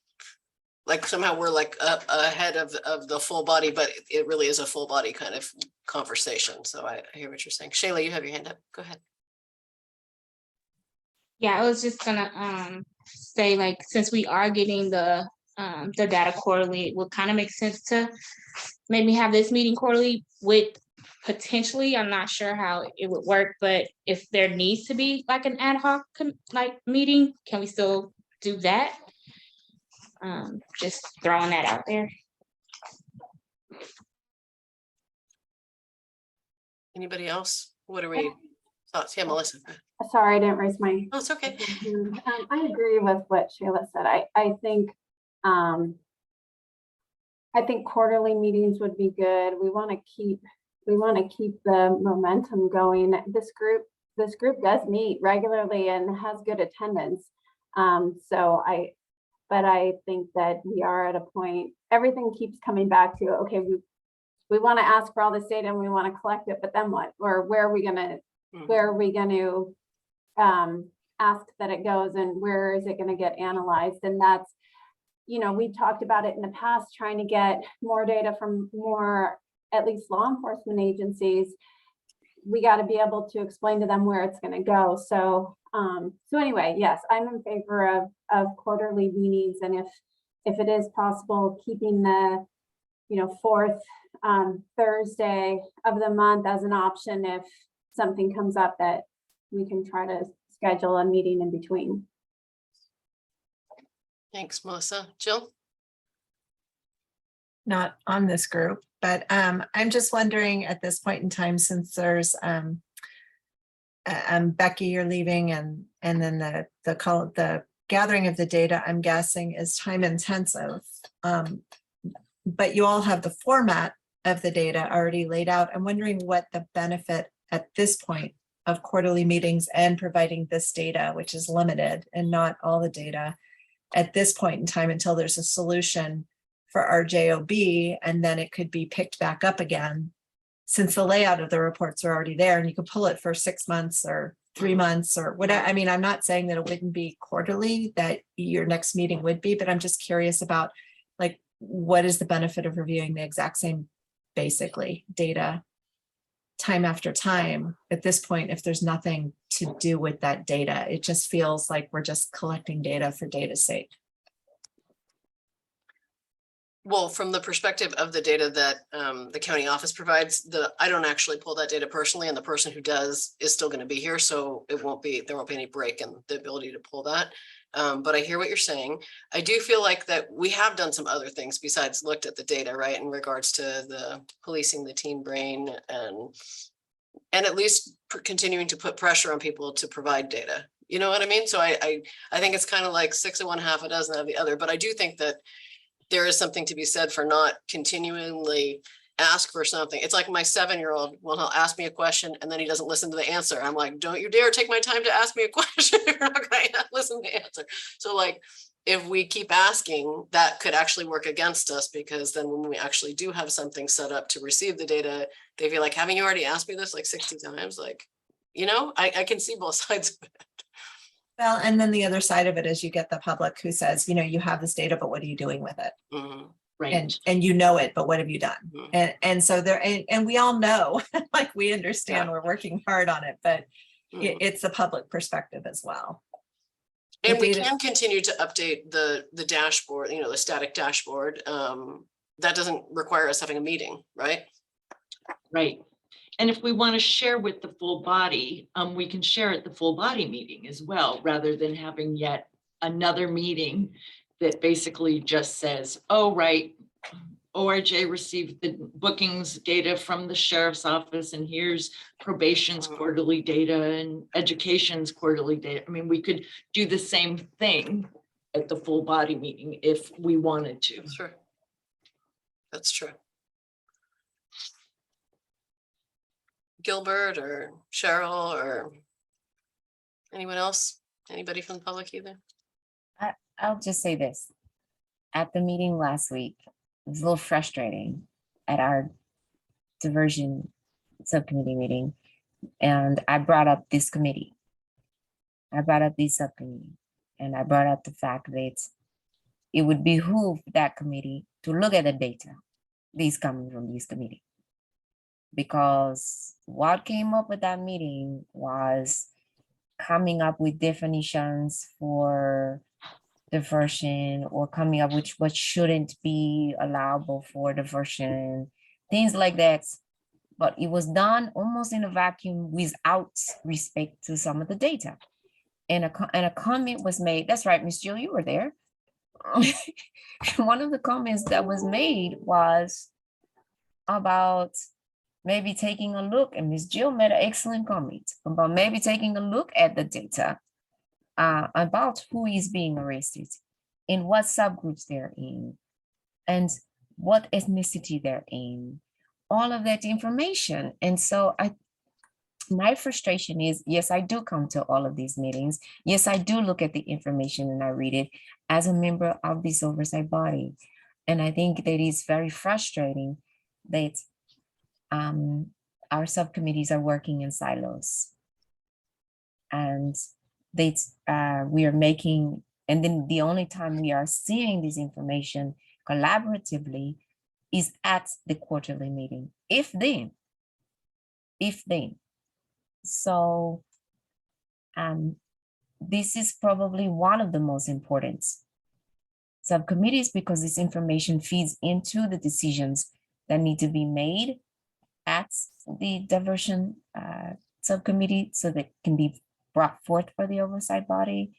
somehow we're like up ahead of the full body, but it really is a full body kind of conversation. So I hear what you're saying. Shayla, you have your hand up. Go ahead. Yeah, I was just gonna say, like, since we are getting the data quarterly, it would kind of make sense to maybe have this meeting quarterly with potentially, I'm not sure how it would work, but if there needs to be like an ad hoc meeting, can we still do that? Just throwing that out there. Anybody else? What are we thoughts? Yeah, Melissa. Sorry, I didn't raise my. Oh, it's okay. I agree with what Shayla said. I think quarterly meetings would be good. We want to keep the momentum going. This group does meet regularly and has good attendance. But I think that we are at a point, everything keeps coming back to, okay, we want to ask for all this data and we want to collect it, but then what? Or where are we going to ask that it goes, and where is it going to get analyzed? And that's, we talked about it in the past, trying to get more data from more, at least law enforcement agencies. We got to be able to explain to them where it's going to go. So anyway, yes, I'm in favor of quarterly meetings, and if it is possible, keeping the fourth Thursday of the month as an option if something comes up that we can try to schedule a meeting in between. Thanks, Melissa. Jill? Not on this group, but I'm just wondering at this point in time, since there's Becky, you're leaving, and then the gathering of the data, I'm guessing, is time intensive. But you all have the format of the data already laid out. I'm wondering what the benefit at this point of quarterly meetings and providing this data, which is limited and not all the data at this point in time until there's a solution for our JOB, and then it could be picked back up again since the layout of the reports are already there and you could pull it for 6 months or 3 months or whatever. I mean, I'm not saying that it wouldn't be quarterly, that your next meeting would be, but I'm just curious about like, what is the benefit of reviewing the exact same, basically, data time after time at this point, if there's nothing to do with that data? It just feels like we're just collecting data for data's sake. Well, from the perspective of the data that the county office provides, I don't actually pull that data personally, and the person who does is still going to be here, so there won't be any break in the ability to pull that. But I hear what you're saying. I do feel like that we have done some other things besides looked at the data, right, in regards to the policing the teen brain and at least continuing to put pressure on people to provide data. You know what I mean? So I think it's kind of like 6 of one, half a dozen of the other. But I do think that there is something to be said for not continually ask for something. It's like my 7-year-old, well, he'll ask me a question and then he doesn't listen to the answer. I'm like, don't you dare take my time to ask me a question. You're not going to listen to the answer. So like, if we keep asking, that could actually work against us, because then when we actually do have something set up to receive the data, they feel like, haven't you already asked me this like 60 times? Like, you know, I can see both sides of it. Well, and then the other side of it is you get the public who says, you know, you have this data, but what are you doing with it? Right. And you know it, but what have you done? Mhm. And so there, and we all know, like we understand Yeah. we're working hard on it, but Mhm. it's a public perspective as well. And The we data- can continue to update the dashboard, you know, the static dashboard. That doesn't require us having a meeting, right? Right. And if we want to share with the full body, we can share at the full body meeting as well, rather than having yet another meeting that basically just says, oh, right, ORJ received the bookings data from the sheriff's office, and here's probation's quarterly data and education's quarterly data. I mean, we could do the same thing at the full body meeting if we wanted to. Sure. That's true. Gilbert or Cheryl or anyone else? Anybody from the public either? I'll just say this. At the meeting last week, it was a little frustrating at our diversion subcommittee meeting. And I brought up this committee. I brought up this subcommittee. And I brought up the fact that it would behoove that committee to look at the data, these coming from this committee. Because what came up with that meeting was coming up with definitions for diversion, or coming up with what shouldn't be allowable for diversion, things like that. But it was done almost in a vacuum without respect to some of the data. And a comment was made. That's right, Ms. Jill, you were there. One of the comments that was made was about maybe taking a look, and Ms. Jill made an excellent comment about maybe taking a look at the data about who is being arrested, in what subgroups they're in, and what ethnicity they're in, all of that information. And so my frustration is, yes, I do come to all of these meetings. Yes, I do look at the information and I read it as a member of this oversight body. And I think that it's very frustrating that our subcommittees are working in silos. And that we are making, and then the only time we are seeing this information collaboratively is at the quarterly meeting, if then. So this is probably one of the most important subcommittees, because this information feeds into the decisions that need to be made at the diversion subcommittee, so that can be brought forth for the oversight body.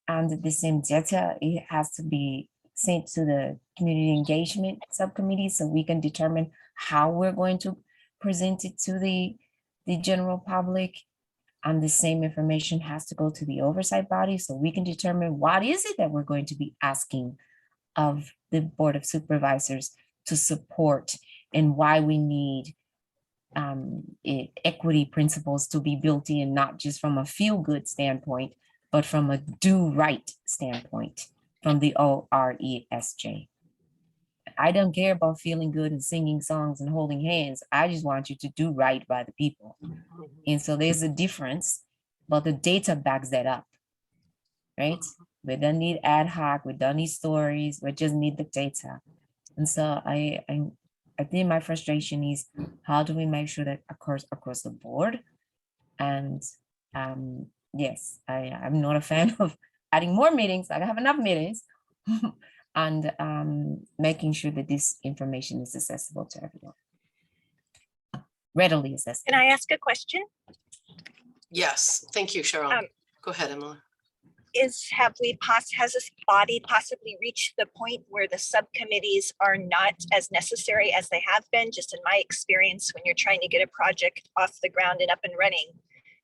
And the same data, it has to be sent to the community engagement subcommittee, so we can determine how we're going to present it to the general public. And the same information has to go to the oversight body, so we can determine what is it that we're going to be asking of the Board of Supervisors to support, and why we need equity principles to be built in, not just from a feel-good standpoint, but from a do-right standpoint from the ORESJ. I don't care about feeling good and singing songs and holding hands. I just want you to do right by the people. And so there's a difference, but the data backs that up, right? We don't need ad hoc, we don't need stories, we just need the data. And so I think my frustration is, how do we make sure that across the board? And yes, I'm not a fan of adding more meetings. I have enough meetings. And making sure that this information is accessible to everyone. Readily accessible. Can I ask a question? Yes, thank you, Cheryl. Go ahead, Emily. Has this body possibly reached the point where the subcommittees are not as necessary as they have been? Just in my experience, when you're trying to get a project off the ground and up and running,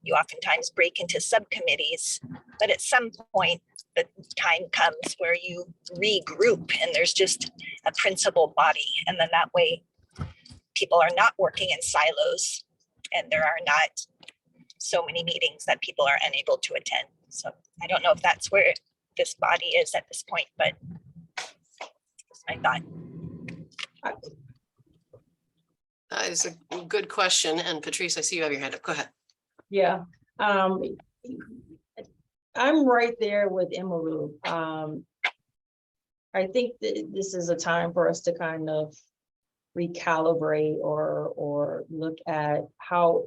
you oftentimes break into subcommittees, but at some point, the time comes where you regroup and there's just a principal body. And then that way people are not working in silos and there are not so many meetings that people are unable to attend. So I don't know if that's where this body is at this point, but that's my thought. That is a good question. And Patrice, I see you have your hand up. Go ahead. Yeah, I'm right there with Emaru. I think that this is a time for us to kind of recalibrate or look at how,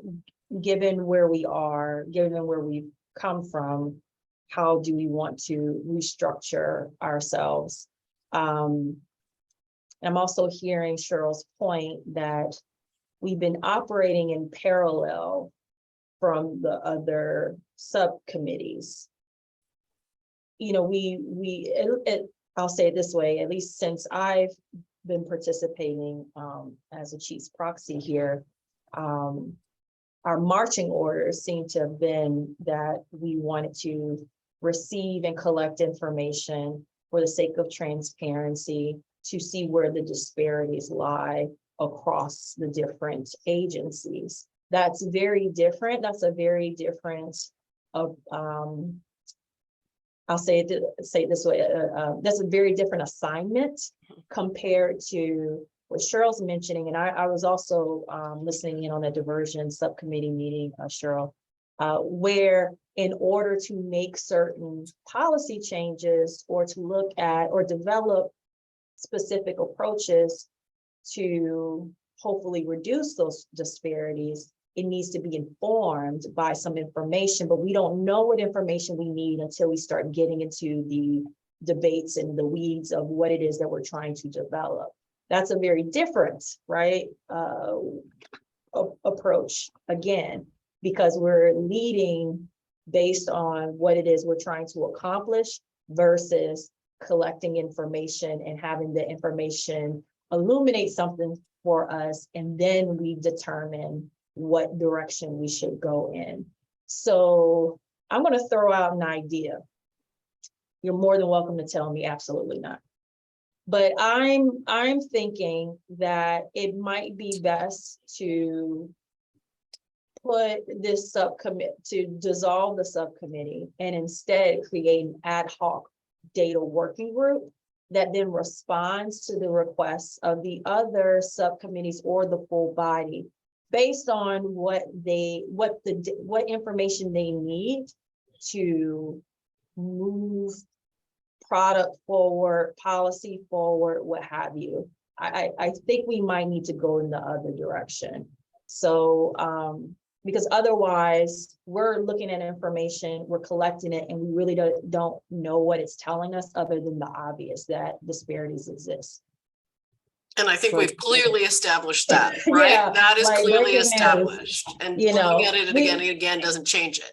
given where we are, given where we've come from, how do we want to restructure ourselves? I'm also hearing Cheryl's point that we've been operating in parallel from the other subcommittees. You know, I'll say it this way, at least since I've been participating as a chief's proxy here, our marching orders seem to have been that we wanted to receive and collect information for the sake of transparency, to see where the disparities lie across the different agencies. That's very different. That's a very different I'll say it this way, that's a very different assignment compared to what Cheryl's mentioning. And I was also listening in on a diversion subcommittee meeting, Cheryl, where in order to make certain policy changes or to look at or develop specific approaches to hopefully reduce those disparities, it needs to be informed by some information, but we don't know what information we need until we start getting into the debates and the weeds of what it is that we're trying to develop. That's a very different, right, approach, again, because we're leading based on what it is we're trying to accomplish versus collecting information and having the information illuminate something for us, and then we determine what direction we should go in. So I'm going to throw out an idea. You're more than welcome to tell me absolutely not. But I'm thinking that it might be best to put this subcommittee, to dissolve the subcommittee and instead create an ad hoc data working group that then responds to the requests of the other subcommittees or the full body based on what information they need to move product forward, policy forward, what have you. I think we might need to go in the other direction. So because otherwise we're looking at information, we're collecting it, and we really don't know what it's telling us other than the obvious that disparities exist. And I think we've clearly established that, right? Yeah, that is like clearly breaking established. news, And you know, looking at it again and again doesn't change it.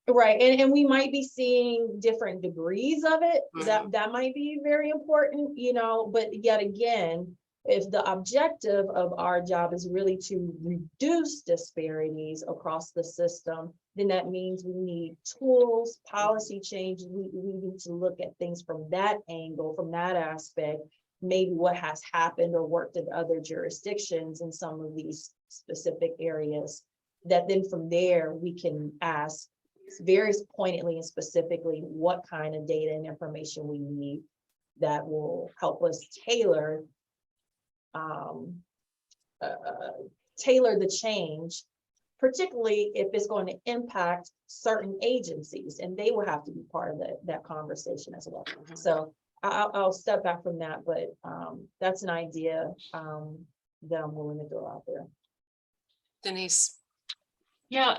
Right, and we might be seeing different degrees of it. That might be very important, you know, but yet again, if the objective of our job is really to reduce disparities across the system, then that means we need tools, policy changes. We need to look at things from that angle, from that aspect, maybe what has happened or worked in other jurisdictions in some of these specific areas, that then from there we can ask very pointedly and specifically what kind of data and information we need that will help us tailor tailor the change, particularly if it's going to impact certain agencies, and they will have to be part of that conversation as well. So I'll step back from that, but that's an idea that I'm willing to throw out there. Denise. Yeah,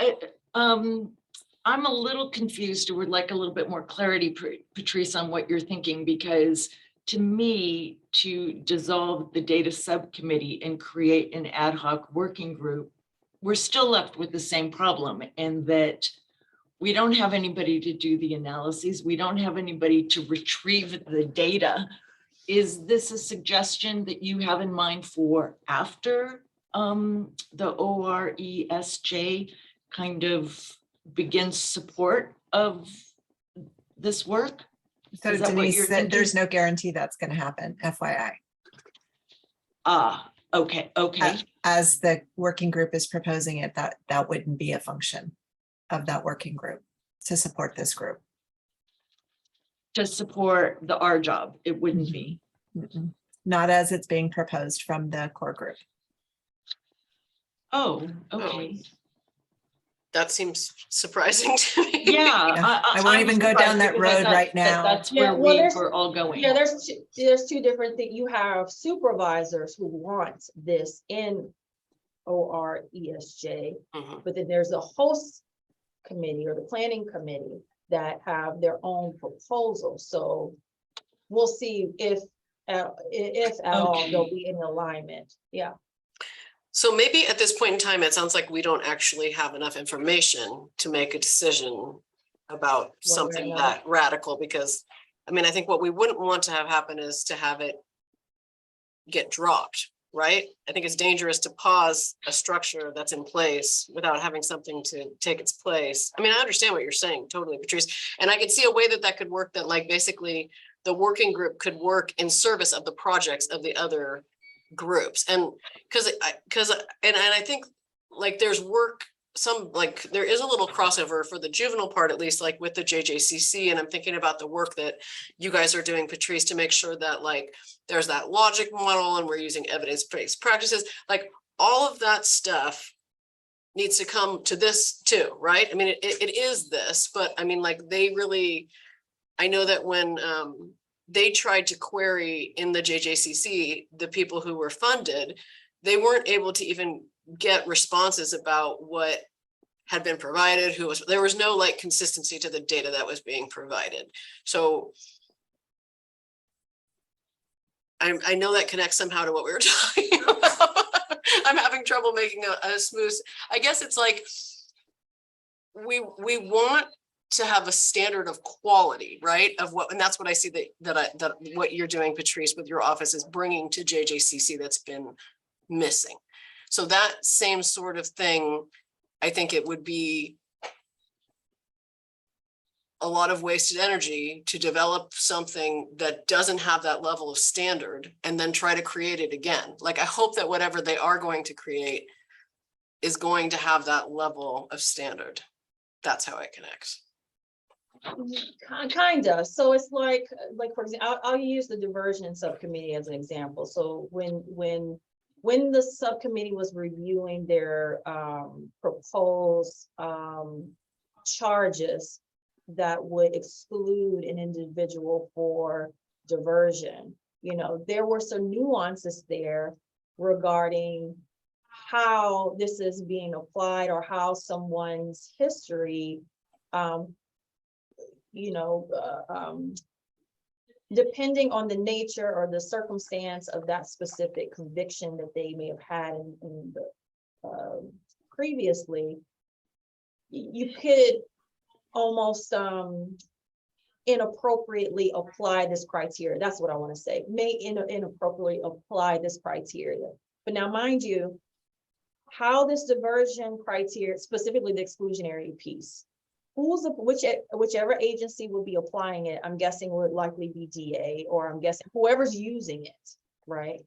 I'm a little confused or would like a little bit more clarity, Patrice, on what you're thinking, because to me, to dissolve the data subcommittee and create an ad hoc working group, we're still left with the same problem, and that we don't have anybody to do the analyses. We don't have anybody to retrieve the data. Is this a suggestion that you have in mind for after the ORESJ kind of begins support of this work? So Is that what Denise, you're there's thinking? no guarantee that's going to happen, FYI. Okay. As the working group is proposing it, that wouldn't be a function of that working group to support this group. To support our job, it wouldn't be. Not as it's being proposed from the core group. Oh, okay. That seems surprising to me. Yeah. I won't even go down that road right now. That's Yeah, where well, we're all going. Yeah, there's two different things. You have supervisors who want this in ORESJ, but then there's a host committee or the planning committee that have their own proposals. So we'll see if at all there'll be any alignment. Yeah. So maybe at this point in time, it sounds like we don't actually have enough information to make a decision about something that radical, because I mean, I think what we wouldn't want to have happen is to have it get dropped, right? I think it's dangerous to pause a structure that's in place without having something to take its place. I mean, I understand what you're saying, totally, Patrice. And I could see a way that could work, that like basically the working group could work in service of the projects of the other groups. And because I think like there's work, there is a little crossover for the juvenile part, at least like with the JJCC. And I'm thinking about the work that you guys are doing, Patrice, to make sure that like there's that logic model and we're using evidence-based practices. Like all of that stuff needs to come to this too, right? I mean, it is this, but I mean, like they really, I know that when they tried to query in the JJCC, the people who were funded, they weren't able to even get responses about what had been provided, there was no like consistency to the data that was being provided. So I know that connects somehow to what we were talking about. I'm having trouble making a smooth, I guess it's like, we want to have a standard of quality, right? Of what, and that's what I see that what you're doing, Patrice, with your office is bringing to JJCC that's been missing. So that same sort of thing, I think it would be a lot of wasted energy to develop something that doesn't have that level of standard and then try to create it again. Like, I hope that whatever they are going to create is going to have that level of standard. That's how it connects. Kinda. So it's like for example, I'll use the diversion subcommittee as an example. So when the subcommittee was reviewing their proposed charges that would exclude an individual for diversion, you know, there were some nuances there regarding how this is being applied or how someone's history depending on the nature or the circumstance of that specific conviction that they may have had in the previously, you could almost inappropriately apply this criteria. That's what I want to say. May inappropriately apply this criteria. But now, mind you, how this diversion criteria, specifically the exclusionary piece, whichever agency will be applying it, I'm guessing would likely be DA, or I'm guessing whoever's using it, right?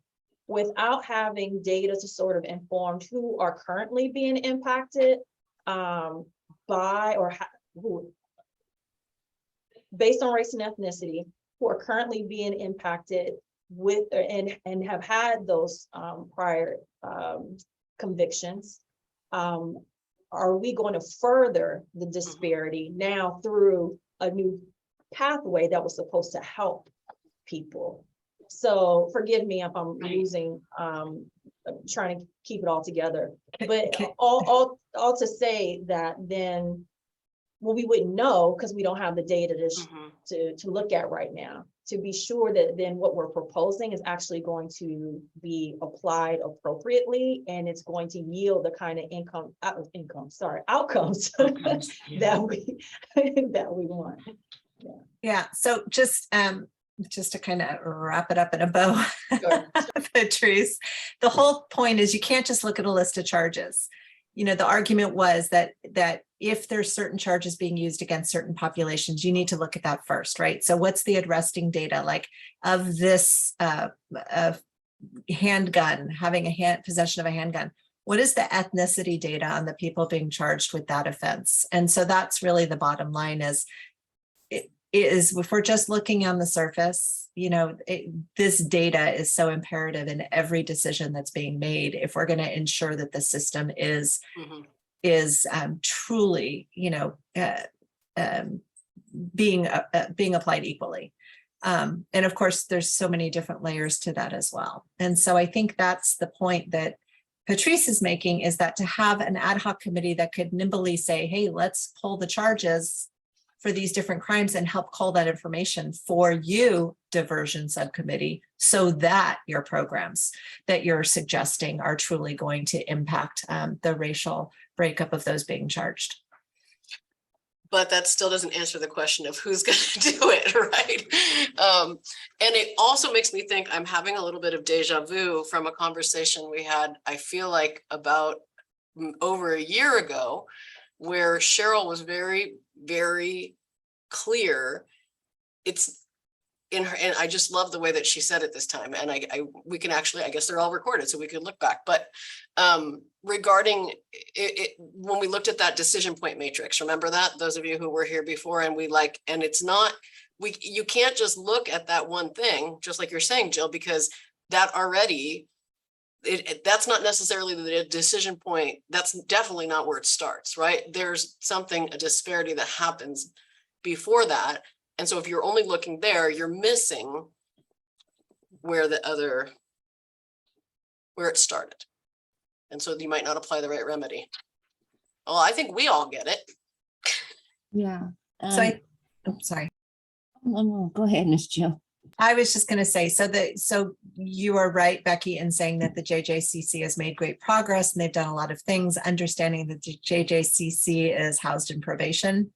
Without having data to sort of inform who are currently being impacted by or who, based on race and ethnicity, who are currently being impacted with, and have had those prior convictions, are we going to further the disparity now through a new pathway that was supposed to help people? So forgive me if I'm losing, trying to keep it all together, but all to say that then, well, we wouldn't know because we don't have the data to look at right now, to be sure that then what we're proposing is actually going to be applied appropriately, and it's going to yield the kind of outcomes that we want. Yeah, so just to kind of wrap it up in a bow, Patrice, the whole point is you can't just look at a list of charges. You know, the argument was that if there's certain charges being used against certain populations, you need to look at that first, right? So what's the arresting data like of this handgun, having possession of a handgun? What is the ethnicity data on the people being charged with that offense? And so that's really the bottom line is if we're just looking on the surface, you know, this data is so imperative in every decision that's being made if we're going to ensure that the system is truly, you know, being applied equally. And of course, there's so many different layers to that as well. And so I think that's the point that Patrice is making, is that to have an ad hoc committee that could nimbly say, hey, let's pull the charges for these different crimes and help call that information for you, diversion subcommittee, so that your programs that you're suggesting are truly going to impact the racial breakup of those being charged. But that still doesn't answer the question of who's going to do it, right? And it also makes me think I'm having a little bit of deja vu from a conversation we had, I feel like about over a year ago, where Cheryl was very, very clear. It's in her, and I just love the way that she said it this time. And we can actually, I guess they're all recorded, so we could look back. But regarding it, when we looked at that decision point matrix, remember that, those of you who were here before, and and it's not, you can't just look at that one thing, just like you're saying, Jill, because that already, that's not necessarily the decision point. That's definitely not where it starts, right? There's a disparity that happens before that. And so if you're only looking there, you're missing where it started. And so you might not apply the right remedy. Well, I think we all get it. Yeah. So I'm sorry. No, go ahead, Ms. Jill. I was just going to say, so you are right, Becky, in saying that the JJCC has made great progress and they've done a lot of things, understanding that the JJCC is housed in probation.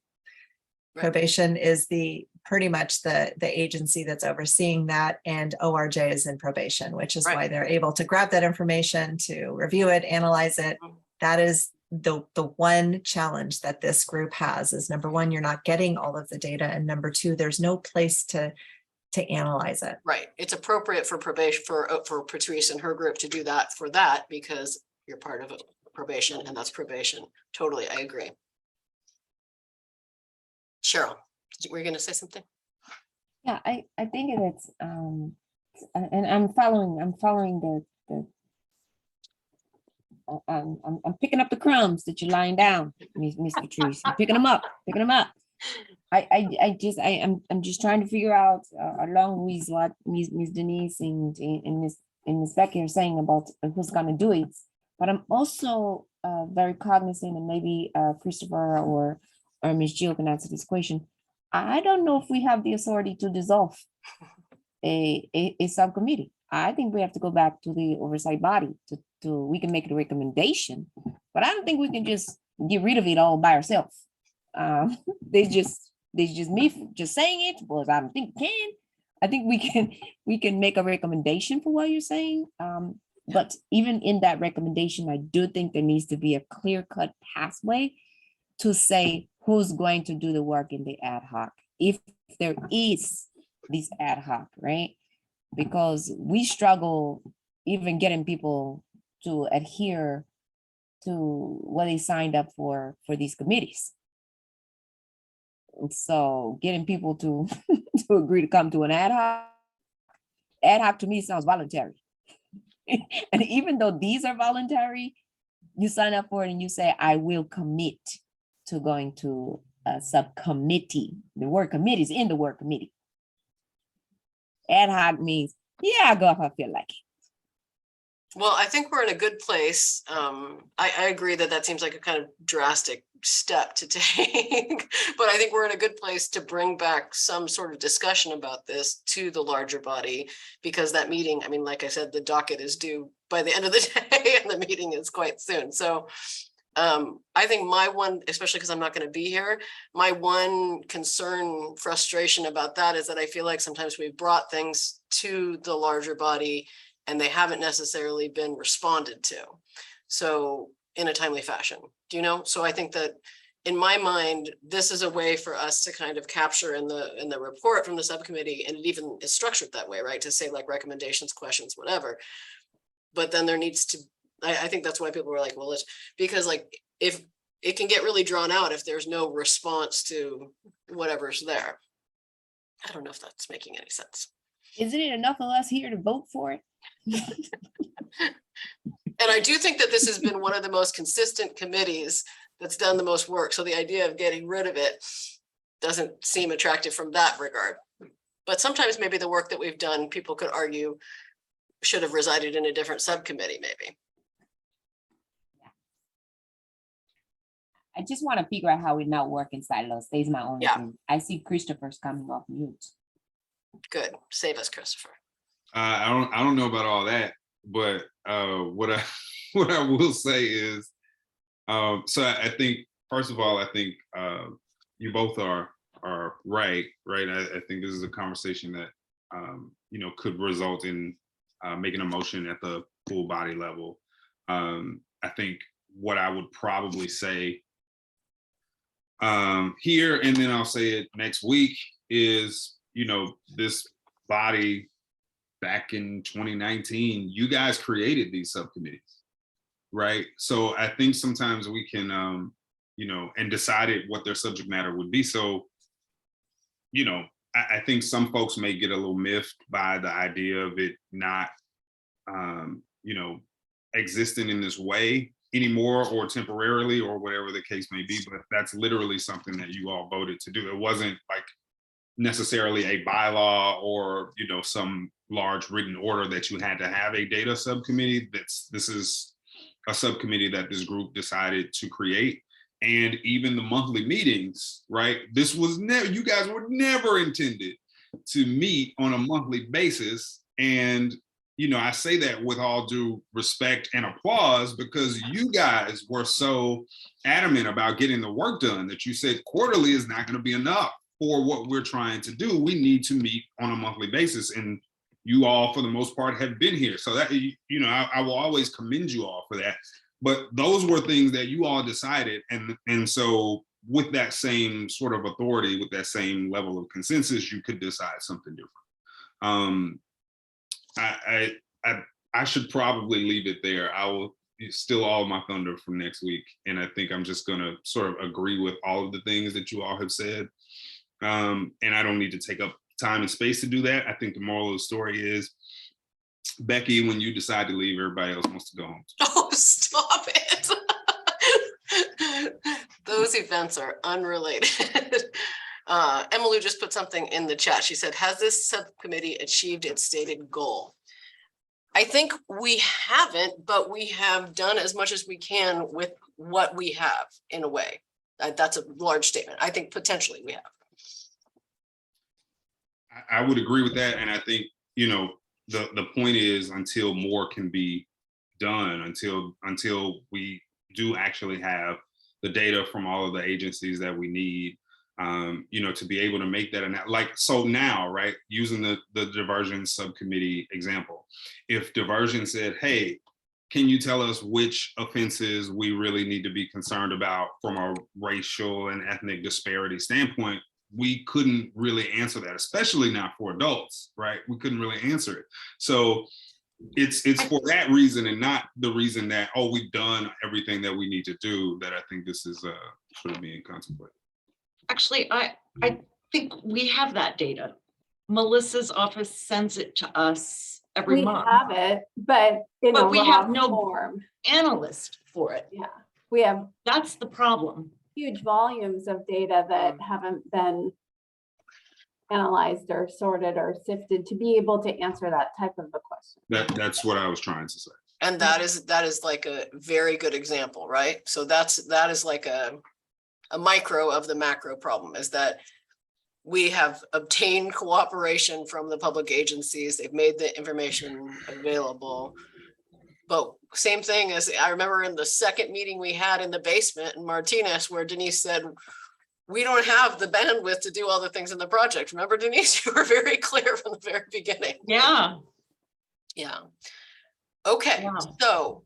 Right. Probation is pretty much the agency that's overseeing that, and ORJ is in probation, which is why they're able to grab that information, to review it, analyze it. That is the one challenge that this group has, is number one, you're not getting all of the data, and number two, there's no place to analyze it. Right. It's appropriate for probation, for Patrice and her group to do that for that, because you're part of probation, and that's probation. Totally, I agree. Cheryl, were you going to say something? Yeah, I think it's and I'm following I'm picking up the crumbs that you're lying down, Miss Patrice. I'm picking them up. I'm just trying to figure out along with what Ms. Denise and Ms. Becky are saying about who's going to do it. But I'm also very cognizant, and maybe Christopher or Ms. Jill can answer this question. I don't know if we have the authority to dissolve a subcommittee. I think we have to go back to the oversight body we can make the recommendation, but I don't think we can just get rid of it all by ourselves. There's just me just saying it, but I don't think we can. I think we can make a recommendation for what you're saying. But even in that recommendation, I do think there needs to be a clear-cut pathway to say who's going to do the work in the ad hoc, if there is this ad hoc, right? Because we struggle even getting people to adhere to what they signed up for these committees. And so getting people to agree to come to an ad hoc ad hoc to me sounds voluntary. And even though these are voluntary, you sign up for it and you say, I will commit to going to a subcommittee. The word committee is in the word committee. Ad hoc means, yeah, I'll go if I feel like it. Well, I think we're in a good place. I agree that that seems like a kind of drastic step to take, but I think we're in a good place to bring back some sort of discussion about this to the larger body, because that meeting, I mean, like I said, the docket is due by the end of the day and the meeting is quite soon. So I think my one, especially because I'm not going to be here, my one concern, frustration about that is that I feel like sometimes we've brought things to the larger body and they haven't necessarily been responded to. So in a timely fashion, do you know? So I think that in my mind, this is a way for us to kind of capture in the report from the subcommittee, and it even is structured that way, right? To say like recommendations, questions, whatever. But then there needs to, I think that's why people were like, well, because like, if it can get really drawn out if there's no response to whatever's there. I don't know if that's making any sense. Isn't it enough of us here to vote for it? And I do think that this has been one of the most consistent committees that's done the most work. So the idea of getting rid of it doesn't seem attractive from that regard. But sometimes maybe the work that we've done, people could argue should have resided in a different subcommittee, maybe. I just want to figure out how we not work in silos. Stays my only Yeah. thing. I see Christopher's coming off mute. Good. Save us, Christopher. I don't know about all that, but what I will say is, so I think, first of all, I think you both are right. I think this is a conversation that could result in making a motion at the full body level. I think what I would probably say here, and then I'll say it next week, is this body back in 2019, you guys created these subcommittees, right? So I think sometimes we can, and decided what their subject matter would be. So, I think some folks may get a little miffed by the idea of it not, existing in this way anymore, or temporarily, or whatever the case may be. But that's literally something that you all voted to do. It wasn't like necessarily a bylaw or some large written order that you had to have a data subcommittee. This is a subcommittee that this group decided to create. And even the monthly meetings, right? This was never, you guys were never intended to meet on a monthly basis. And I say that with all due respect and applause, because you guys were so adamant about getting the work done that you said quarterly is not going to be enough for what we're trying to do. We need to meet on a monthly basis. And you all, for the most part, have been here. So that, I will always commend you all for that. But those were things that you all decided. And so with that same sort of authority, with that same level of consensus, you could decide something different. I should probably leave it there. I will steal all my thunder from next week. And I think I'm just going to sort of agree with all of the things that you all have said. And I don't need to take up time and space to do that. I think the moral of the story is, Becky, when you decide to leave, everybody else wants to go home. Oh, stop it. Those events are unrelated. Emily just put something in the chat. She said, has this subcommittee achieved its stated goal? I think we haven't, but we have done as much as we can with what we have, in a way. That's a large statement. I think potentially we have. I would agree with that. And I think, the point is, until more can be done, until we do actually have the data from all of the agencies that we need, to be able to make that, like, so now, right, using the diversion subcommittee example, if diversion said, hey, can you tell us which offenses we really need to be concerned about from a racial and ethnic disparity standpoint, we couldn't really answer that, especially not for adults, right? We couldn't really answer it. So it's for that reason, and not the reason that, oh, we've done everything that we need to do, that I think this is sort of being contemplated. Actually, I think we have that data. Melissa's office sends it to us every We month. have it, but in a But we have raw no- form. Analyst for it. Yeah, we have That's the problem. huge volumes of data that haven't been analyzed or sorted or sifted to be able to answer that type of a question. That's what I was trying to say. And that is like a very good example, right? So that is like a micro of the macro problem, is that we have obtained cooperation from the public agencies. They've made the information available. But same thing as I remember in the second meeting we had in the basement in Martinez, where Denise said, we don't have the bandwidth to do all the things in the project. Remember, Denise, you were very clear from the very beginning. Yeah. Yeah. Okay, Yeah. so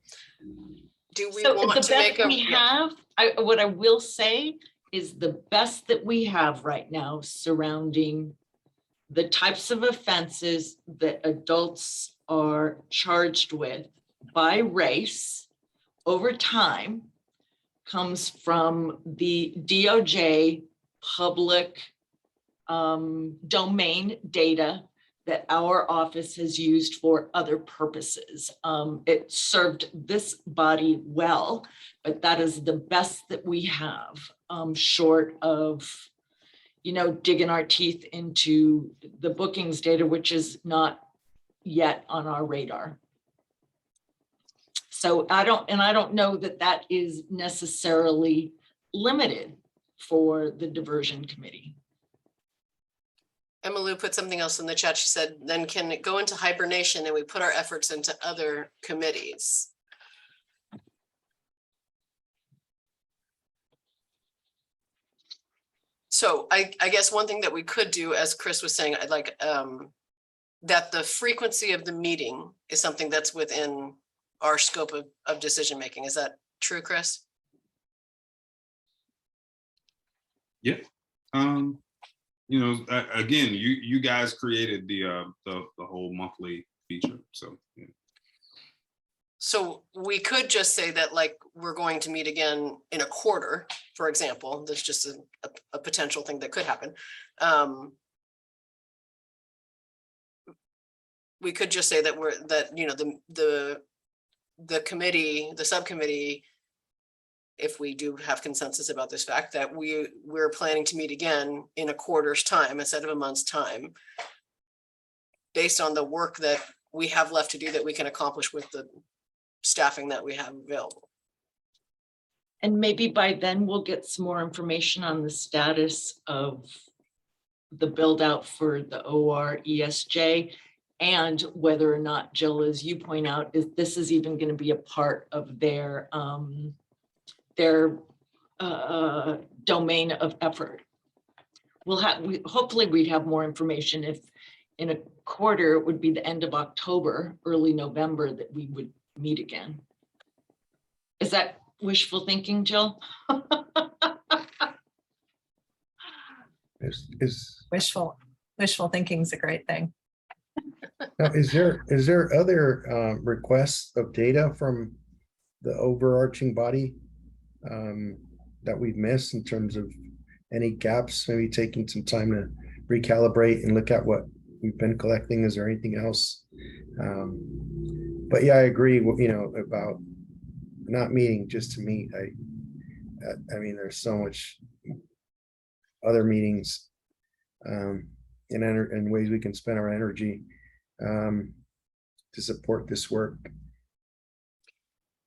do we So want the to make best a? we have, what I will say is the best that we have right now surrounding the types of offenses that adults are charged with by race over time comes from the DOJ public domain data that our office has used for other purposes. It served this body well, but that is the best that we have, short of, digging our teeth into the bookings data, which is not yet on our radar. So I don't know that that is necessarily limited for the diversion committee. Emily put something else in the chat. She said, then can it go into hibernation and we put our efforts into other committees? So I guess one thing that we could do, as Chris was saying, I'd like that the frequency of the meeting is something that's within our scope of decision making. Is that true, Chris? Yeah. Again, you guys created the whole monthly feature, so yeah. So we could just say that, like, we're going to meet again in a quarter, for example. That's just a potential thing that could happen. We could just say that the committee, the subcommittee, if we do have consensus about this fact, that we're planning to meet again in a quarter's time instead of a month's time, based on the work that we have left to do that we can accomplish with the staffing that we have available. And maybe by then we'll get some more information on the status of the build out for the OR ESJ, and whether or not, Jill, as you point out, this is even going to be a part of their domain of effort. Hopefully we'd have more information if in a quarter, it would be the end of October, early November, that we would meet again. Is that wishful thinking, Jill? Is Wishful thinking is a great thing. now, is there other requests of data from the overarching body that we've missed in terms of any gaps, maybe taking some time to recalibrate and look at what we've been collecting? Is there anything else? But yeah, I agree, about not meeting just to meet. I mean, there's so much other meetings and ways we can spend our energy to support this work.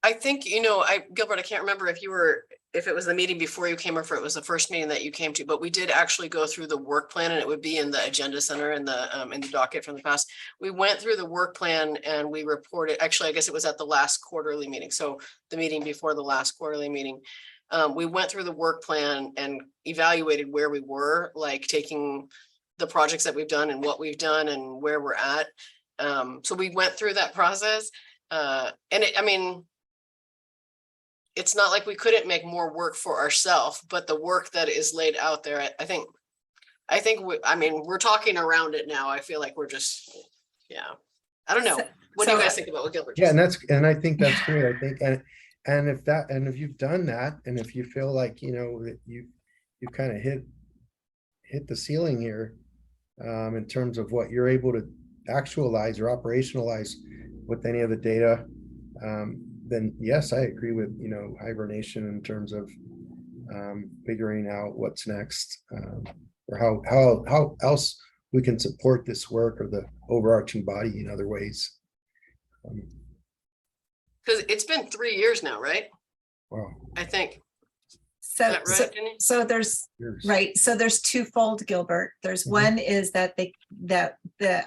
I think, Gilbert, I can't remember if it was the meeting before you came or if it was the first meeting that you came to, but we did actually go through the work plan, and it would be in the agenda center in the docket from the past. We went through the work plan and we reported, actually, I guess it was at the last quarterly meeting. So the meeting before the last quarterly meeting, we went through the work plan and evaluated where we were, like taking the projects that we've done and what we've done and where we're at. So we went through that process. It's not like we couldn't make more work for ourselves, but the work that is laid out there, I think we're talking around it now. I feel like we're just, yeah. I don't know. What do you guys think about what Gilbert just said? And I think that's great. I think, and if you've done that, and if you feel like, that you've kind of hit the ceiling here, in terms of what you're able to actualize or operationalize with any of the data, then yes, I agree with, hibernation in terms of figuring out what's next, or how else we can support this work or the overarching body in other ways. Because it's been 3 years now, right? Wow. I think. So, Is that right, Jenny? so there's, Years. right, so there's twofold, Gilbert. There's Mhm. one is that the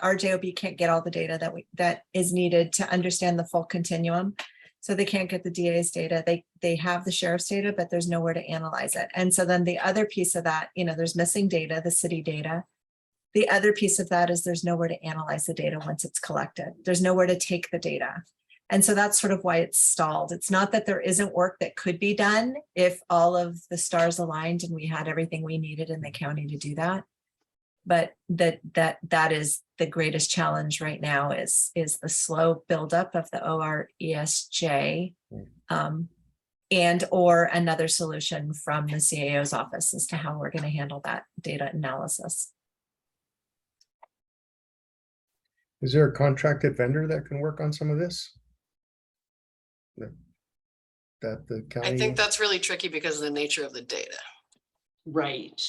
RJOB can't get all the data that is needed to understand the full continuum. So they can't get the DA's data. They have the sheriff's data, but there's nowhere to analyze it. And so then the other piece of that, there's missing data, the city data. The other piece of that is there's nowhere to analyze the data once it's collected. There's nowhere to take the data. And so that's sort of why it's stalled. It's not that there isn't work that could be done if all of the stars aligned and we had everything we needed in the county to do that. But that is the greatest challenge right now is the slow buildup of the ORESJ, and or another solution from the CAO's office as to how we're going to handle that data analysis. Is there a contracted vendor that can work on some of this? That the county? I think that's really tricky because of the nature of the data. Right.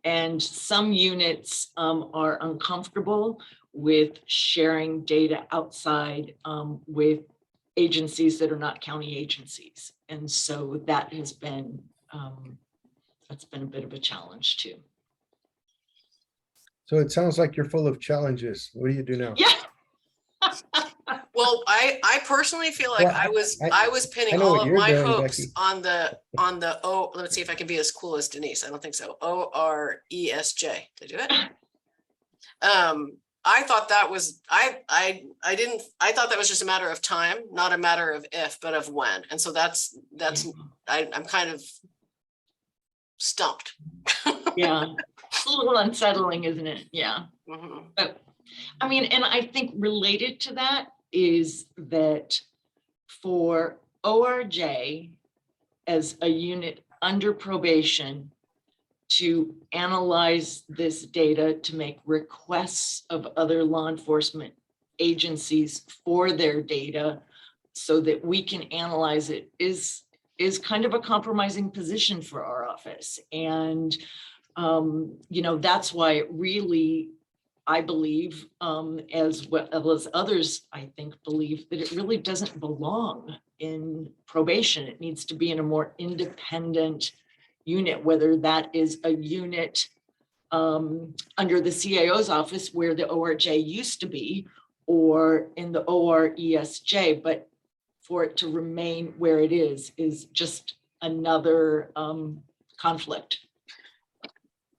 And some units are uncomfortable with sharing data outside with agencies that are not county agencies. And so that has been, that's been a bit of a challenge too. So it sounds like you're full of challenges. What do you do now? Yeah. Well, I personally feel like Well, I was I pinning know all what of you're my doing, hopes Becky. on the let's see if I can be as cool as Denise. I don't think so. ORESJ. Did I do it? I thought that was I thought that was just a matter of time, not a matter of if, but of when. And so that's I'm kind of stumped. Yeah. It's a little unsettling, isn't it? Yeah. Mhm. But I mean, and I think related to that is that for ORJ as a unit under probation to analyze this data, to make requests of other law enforcement agencies for their data so that we can analyze it is kind of a compromising position for our office. And, that's why it really, I believe, as well as others, I think, believe that it really doesn't belong in probation. It needs to be in a more independent unit, whether that is a unit under the CAO's office where the ORJ used to be, or in the ORESJ, but for it to remain where it is just another conflict.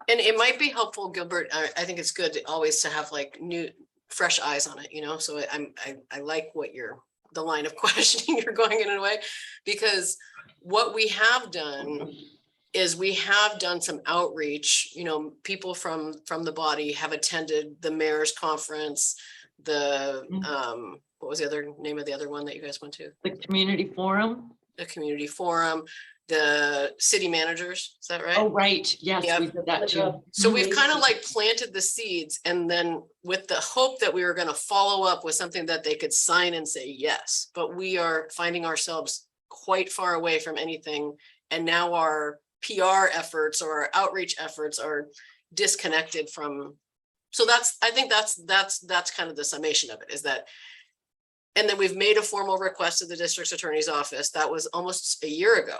And it might be helpful, Gilbert. I think it's good always to have like new, fresh eyes on it, So I like what the line of questioning you're going in a way, because what we have done is we have done some outreach. People from the body have attended the mayor's conference, the what was the other name of the other one that you guys went to? The community forum. The community forum, the city managers, is that right? Oh, right. Yes, Yep. we did that too. So we've kind of like planted the seeds, and then with the hope that we were going to follow up with something that they could sign and say yes, but we are finding ourselves quite far away from anything. And now our PR efforts or our outreach efforts are disconnected from. So I think that's kind of the summation of it, is that. And then we've made a formal request to the district's attorney's office. That was almost a year ago.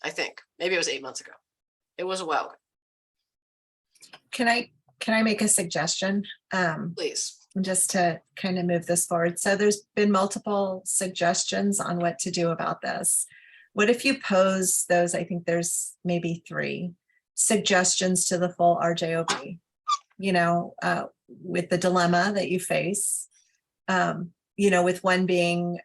I think maybe it was 8 months ago. It was a while ago. Can I make a suggestion? Please. Just to kind of move this forward. So there's been multiple suggestions on what to do about this. What if you pose those, I think there's maybe 3 suggestions to the full RJOB, with the dilemma that you face, with one being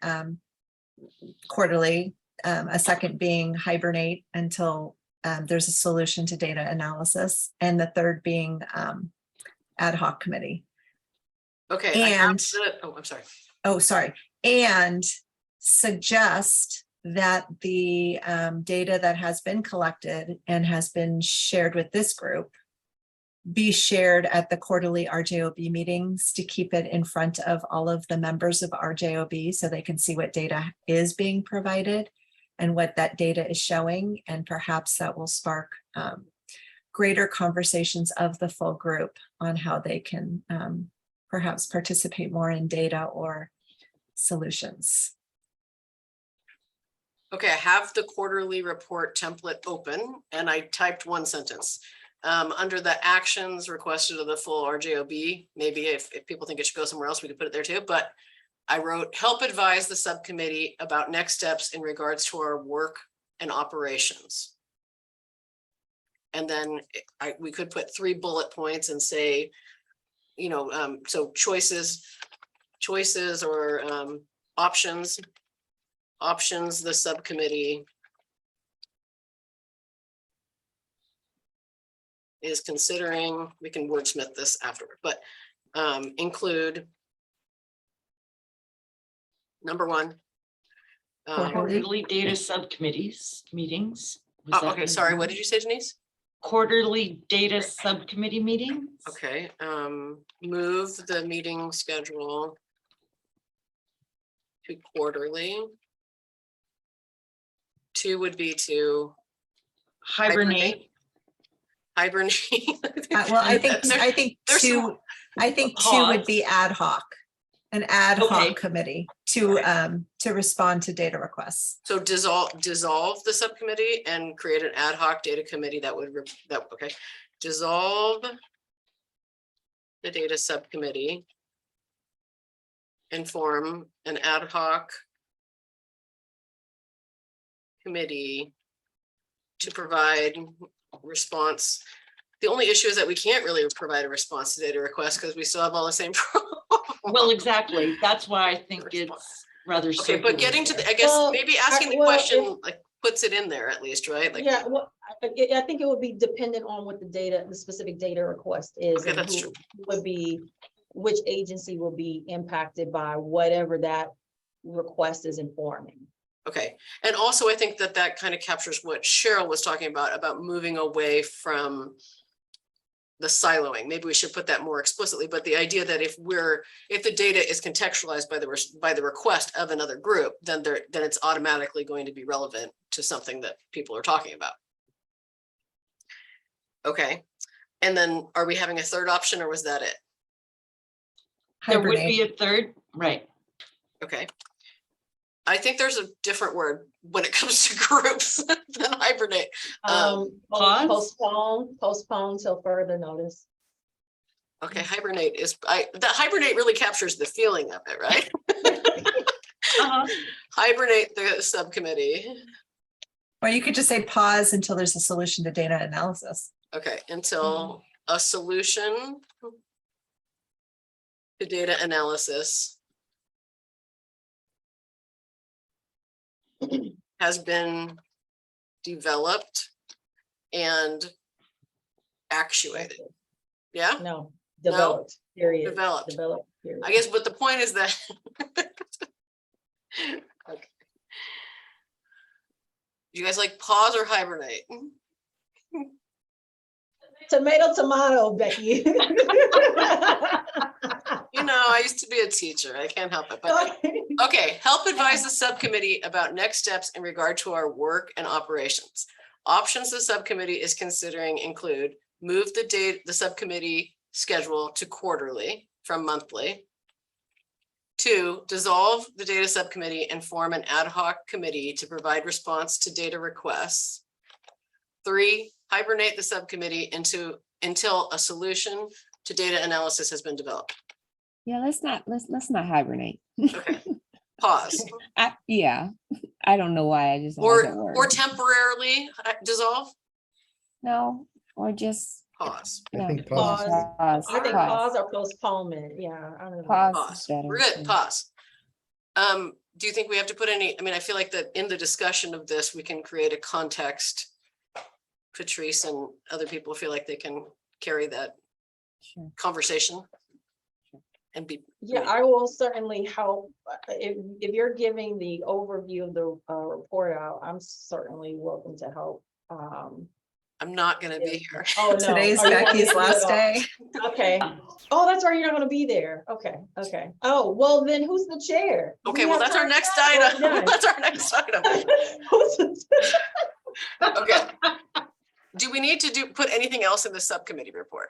quarterly, a second being hibernate until there's a solution to data analysis, and the third being ad hoc committee. Okay. And I'm sorry. and suggest that the data that has been collected and has been shared with this group be shared at the quarterly RJOB meetings to keep it in front of all of the members of RJOB so they can see what data is being provided and what that data is showing. And perhaps that will spark greater conversations of the full group on how they can perhaps participate more in data or solutions. Okay, I have the quarterly report template open and I typed one sentence. Under the actions requested of the full RJOB, maybe if people think it should go somewhere else, we could put it there too, but I wrote, help advise the subcommittee about next steps in regards to our work and operations. And then we could put 3 bullet points and say, you know, so choices or options, the subcommittee is considering, we can wordsmith this afterward, but include number 1. Quarterly data subcommittees meetings. Was that Okay, sorry, what did you say, Denise? Quarterly data subcommittee meetings. Okay, move the meeting schedule to quarterly. 2 would be to Hibernate. Well, I think there's two would be ad hoc, an ad hoc Okay. committee to respond to data requests. So dissolve the subcommittee and create an ad hoc data committee that would, okay. Dissolve the data subcommittee and form an ad hoc committee to provide response. The only issue is that we can't really provide a response to data requests because we still have all the same problems. Well, exactly. That's why I think it's rather. Okay, but getting to the, I guess Well, maybe asking the well, question like puts it in there at least, right? Like, Yeah, well, I think it would be dependent on what the specific data request is. Okay, and that's who true. Would be, which agency will be impacted by whatever that request is informing. okay, and also I think that kind of captures what Cheryl was talking about moving away from the siloing. Maybe we should put that more explicitly, but the idea that if the data is contextualized by the request of another group, then it's automatically going to be relevant to something that people are talking about. Okay, and then are we having a third option or was that it? There would be a third, right? Okay. I think there's a different word when it comes to groups than hibernate. Pause? Postpone till further notice. Okay, hibernate is, the hibernate really captures the feeling of it, right? Hibernate the subcommittee. Or you could just say pause until there's a solution to data analysis. Okay, until a solution to data analysis has been developed and actuated. Yeah, No, developed, period. developed. Developed, period. I guess, but the point is that. Okay. Do you guys like pause or hibernate? Tomato, Becky. You know, I used to be a teacher. I can't help it, but okay. Help advise the subcommittee about next steps in regard to our work and operations. Options the subcommittee is considering include move the subcommittee schedule to quarterly from monthly. 2, dissolve the data subcommittee and form an ad hoc committee to provide response to data requests. 3, hibernate the subcommittee until a solution to data analysis has been developed. Yeah, let's not hibernate. Okay, pause. Yeah, I don't know why I just don't like that word. Or temporarily dissolve. No, or just Pause. I no. think Pause. Pause. I think pause or postponement, yeah. I don't know. Pause. Pause. is better. We're good. Pause. Do you think we have to put any? I mean, I feel like that in the discussion of this, we can create a context. Patrice and other people feel like they can carry that Sure. conversation. and be. Yeah, I will certainly help. If you're giving the overview of the report out, I'm certainly welcome to help. I'm not gonna be here. Oh, no. Today's Are you not Becky's gonna be last at all? day. Okay. Oh, that's right. You're not gonna be there. Okay, okay. Oh, well, then who's the chair? Do Okay, we well, have that's our time for next that, or item. we done? That's our next item. Who's the- Okay. Do we need to put anything else in the subcommittee report?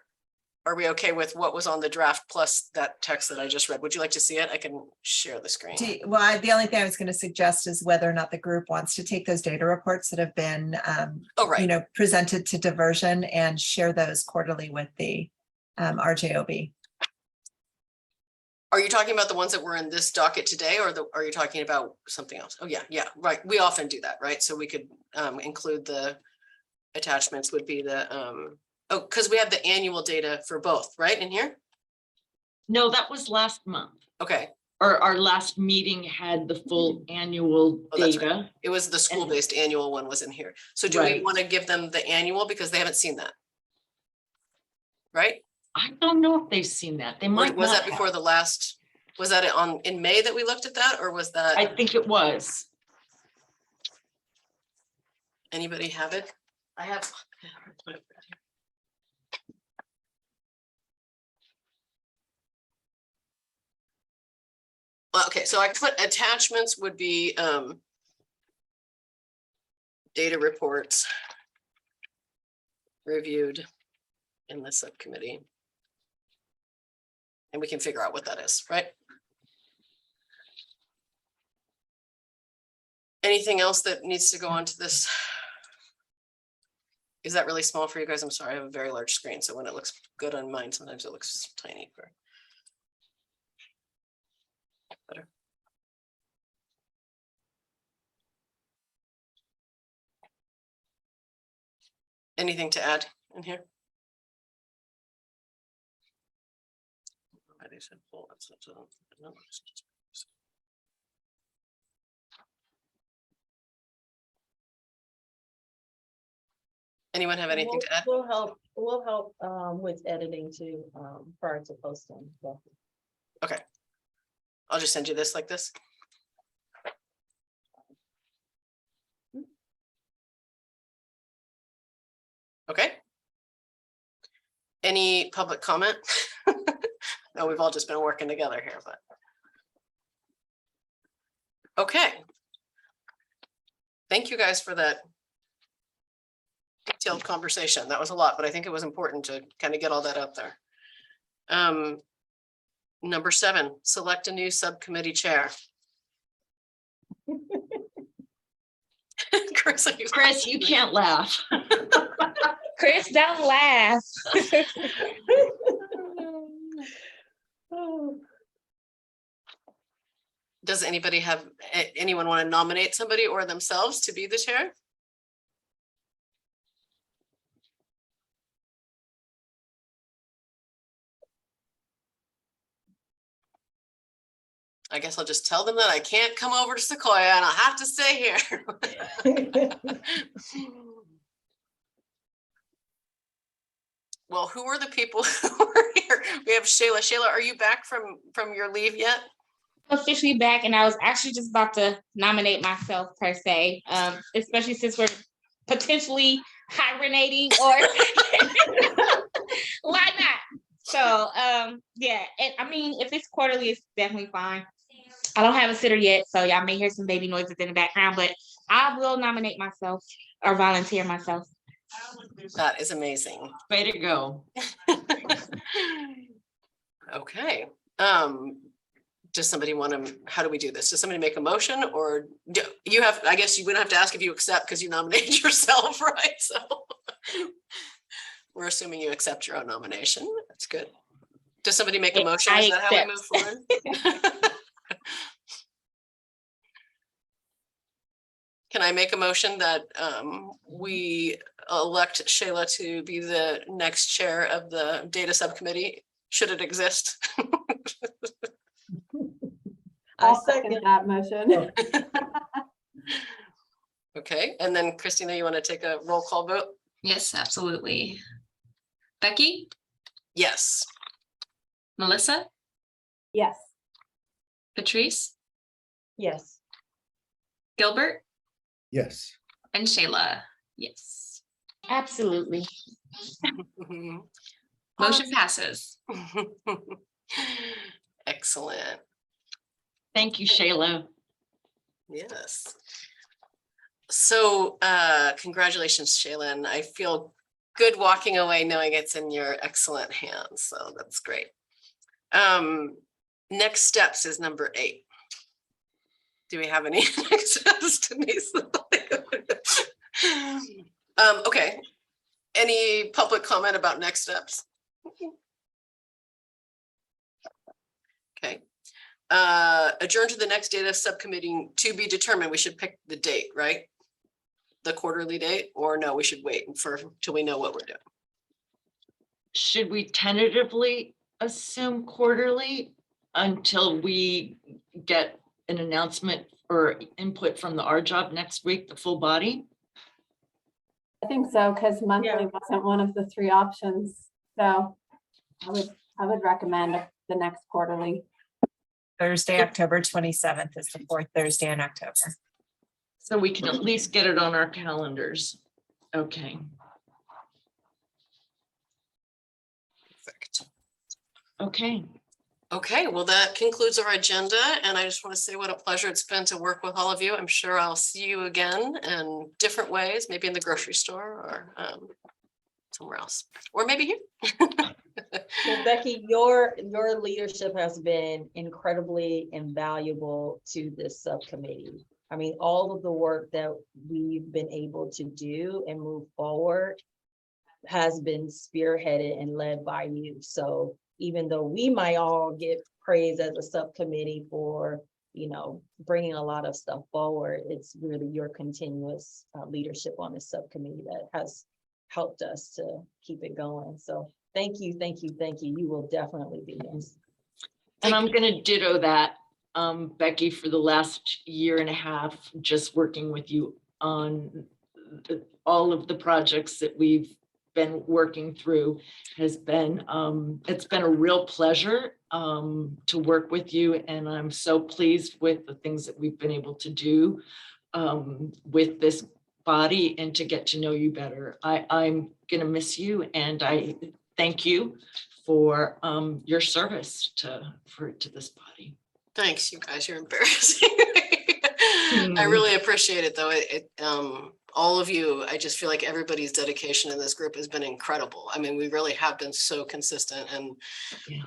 Are we okay with what was on the draft plus that text that I just read? Would you like to see it? I can share the screen. The only thing I was going to suggest is whether or not the group wants to take those data reports that have been, Oh, right. presented to diversion and share those quarterly with the RJOB. Are you talking about the ones that were in this docket today, or are you talking about something else? Oh, yeah, right. We often do that, right? So we could include the attachments would be the, because we have the annual data for both, right, in here? No, that was last month. Okay. Or our last meeting had the full annual Oh, that's right. data. It was the school-based annual one was in here. So do we Right. want to give them the annual because they haven't seen that? Right? I don't know if they've seen that. They might Was not that before have. the last, was that in May that we looked at that, or was that? I think it was. Anybody have it? I have. Okay, so I put attachments would be data reports reviewed in the subcommittee. And we can figure out what that is, right? Anything else that needs to go onto this? Is that really small for you guys? I'm sorry, I have a very large screen, so when it looks good on mine, sometimes it looks tiny. Better. Anything to add in here? Anyone have anything to add? We'll help with editing too, prior to posting. So. Okay. I'll just send you this like this. Okay. Any public comment? No, we've all just been working together here, but. Okay. Thank you guys for that detailed conversation. That was a lot, but I think it was important to kind of get all that out there. Number 7, select a new subcommittee chair. Chris, you can't laugh. Chris, don't laugh. Does anybody have, anyone want to nominate somebody or themselves to be the chair? I guess I'll just tell them that I can't come over to Sequoia and I'll have to stay here. Well, who are the people who are here? We have Shayla. Shayla, are you back from your leave yet? Officially back, and I was actually just about to nominate myself per se, especially since we're potentially hibernating or why not? So yeah, and I mean, if it's quarterly, it's definitely fine. I don't have a sitter yet, so y'all may hear some baby noises in the background, but I will nominate myself or volunteer myself. That is amazing. Way to go. Okay. Does somebody want to, how do we do this? Does somebody make a motion, or do you have, I guess you wouldn't have to ask if you accept because you nominated yourself, right? So we're assuming you accept your own nomination. That's good. Does somebody make a motion? Is that how we move forward? Can I make a motion that we elect Shayla to be the next chair of the data subcommittee, should it exist? I'll second that motion. Okay, and then Christina, you want to take a roll call vote? Yes, absolutely. Becky, Yes. Melissa, Yes. Patrice, Yes. Gilbert, Yes. and Shayla. Yes. Absolutely. Motion passes. Excellent. Thank you, Shayla. Yes. So congratulations, Shayla. And I feel good walking away knowing it's in your excellent hands. So that's great. Next steps is number 8. Do we have any next steps, Denise? Okay. Any public comment about next steps? Okay. Adjourn to the next data subcommittee to be determined. We should pick the date, right? The quarterly date, or no, we should wait till we know what we're doing. Should we tentatively assume quarterly until we get an announcement or input from the R job next week, the full body? I think so, because monthly wasn't one of the 3 options. So I would recommend the next quarterly. Thursday, October 27th is the 4th Thursday in October. So we can at least get it on our calendars. Okay. Perfect. Okay. Okay, well, that concludes our agenda, and I just want to say what a pleasure it's been to work with all of you. I'm sure I'll see you again in different ways, maybe in the grocery store or somewhere else, or maybe here. Well, Becky, your leadership has been incredibly invaluable to this subcommittee. I mean, all of the work that we've been able to do and move forward has been spearheaded and led by you. So even though we might all get praise as a subcommittee for, bringing a lot of stuff forward, it's really your continuous leadership on this subcommittee that has helped us to keep it going. So thank you, thank you, thank you. You will definitely be missed. And I'm going to ditto that, Becky, for the last year and a half, just working with you on all of the projects that we've been working through has been, it's been a real pleasure to work with you. And I'm so pleased with the things that we've been able to do with this body and to get to know you better. I'm going to miss you, and I thank you for your service to this body. Thanks, you guys, you're embarrassing. I really appreciate it, though. All of you, I just feel like everybody's dedication in this group has been incredible. I mean, we really have been so consistent, and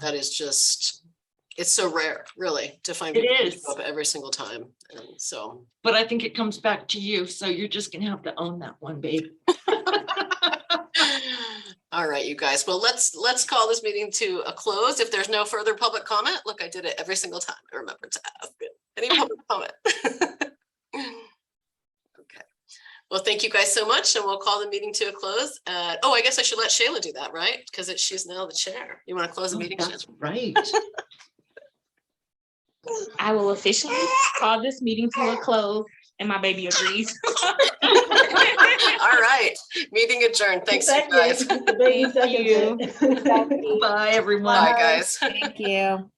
that is just, it's so rare, really, to find people who show up every single time. And so, but I think it comes back to you, so you're just gonna have to own that one, babe. All right, you guys. Well, let's call this meeting to a close. If there's no further public comment, look, I did it every single time. I remember to ask it. Any public comment? Okay. Well, thank you guys so much, and we'll call the meeting to a close. Oh, I guess I should let Shayla do that, right? Because she's now the chair. You want to close the meeting? That's right. I will officially call this meeting to a close, and my baby agrees. All right, meeting adjourned. Thanks, you guys. Thank you. Bye, everyone. Bye, guys. Thank you.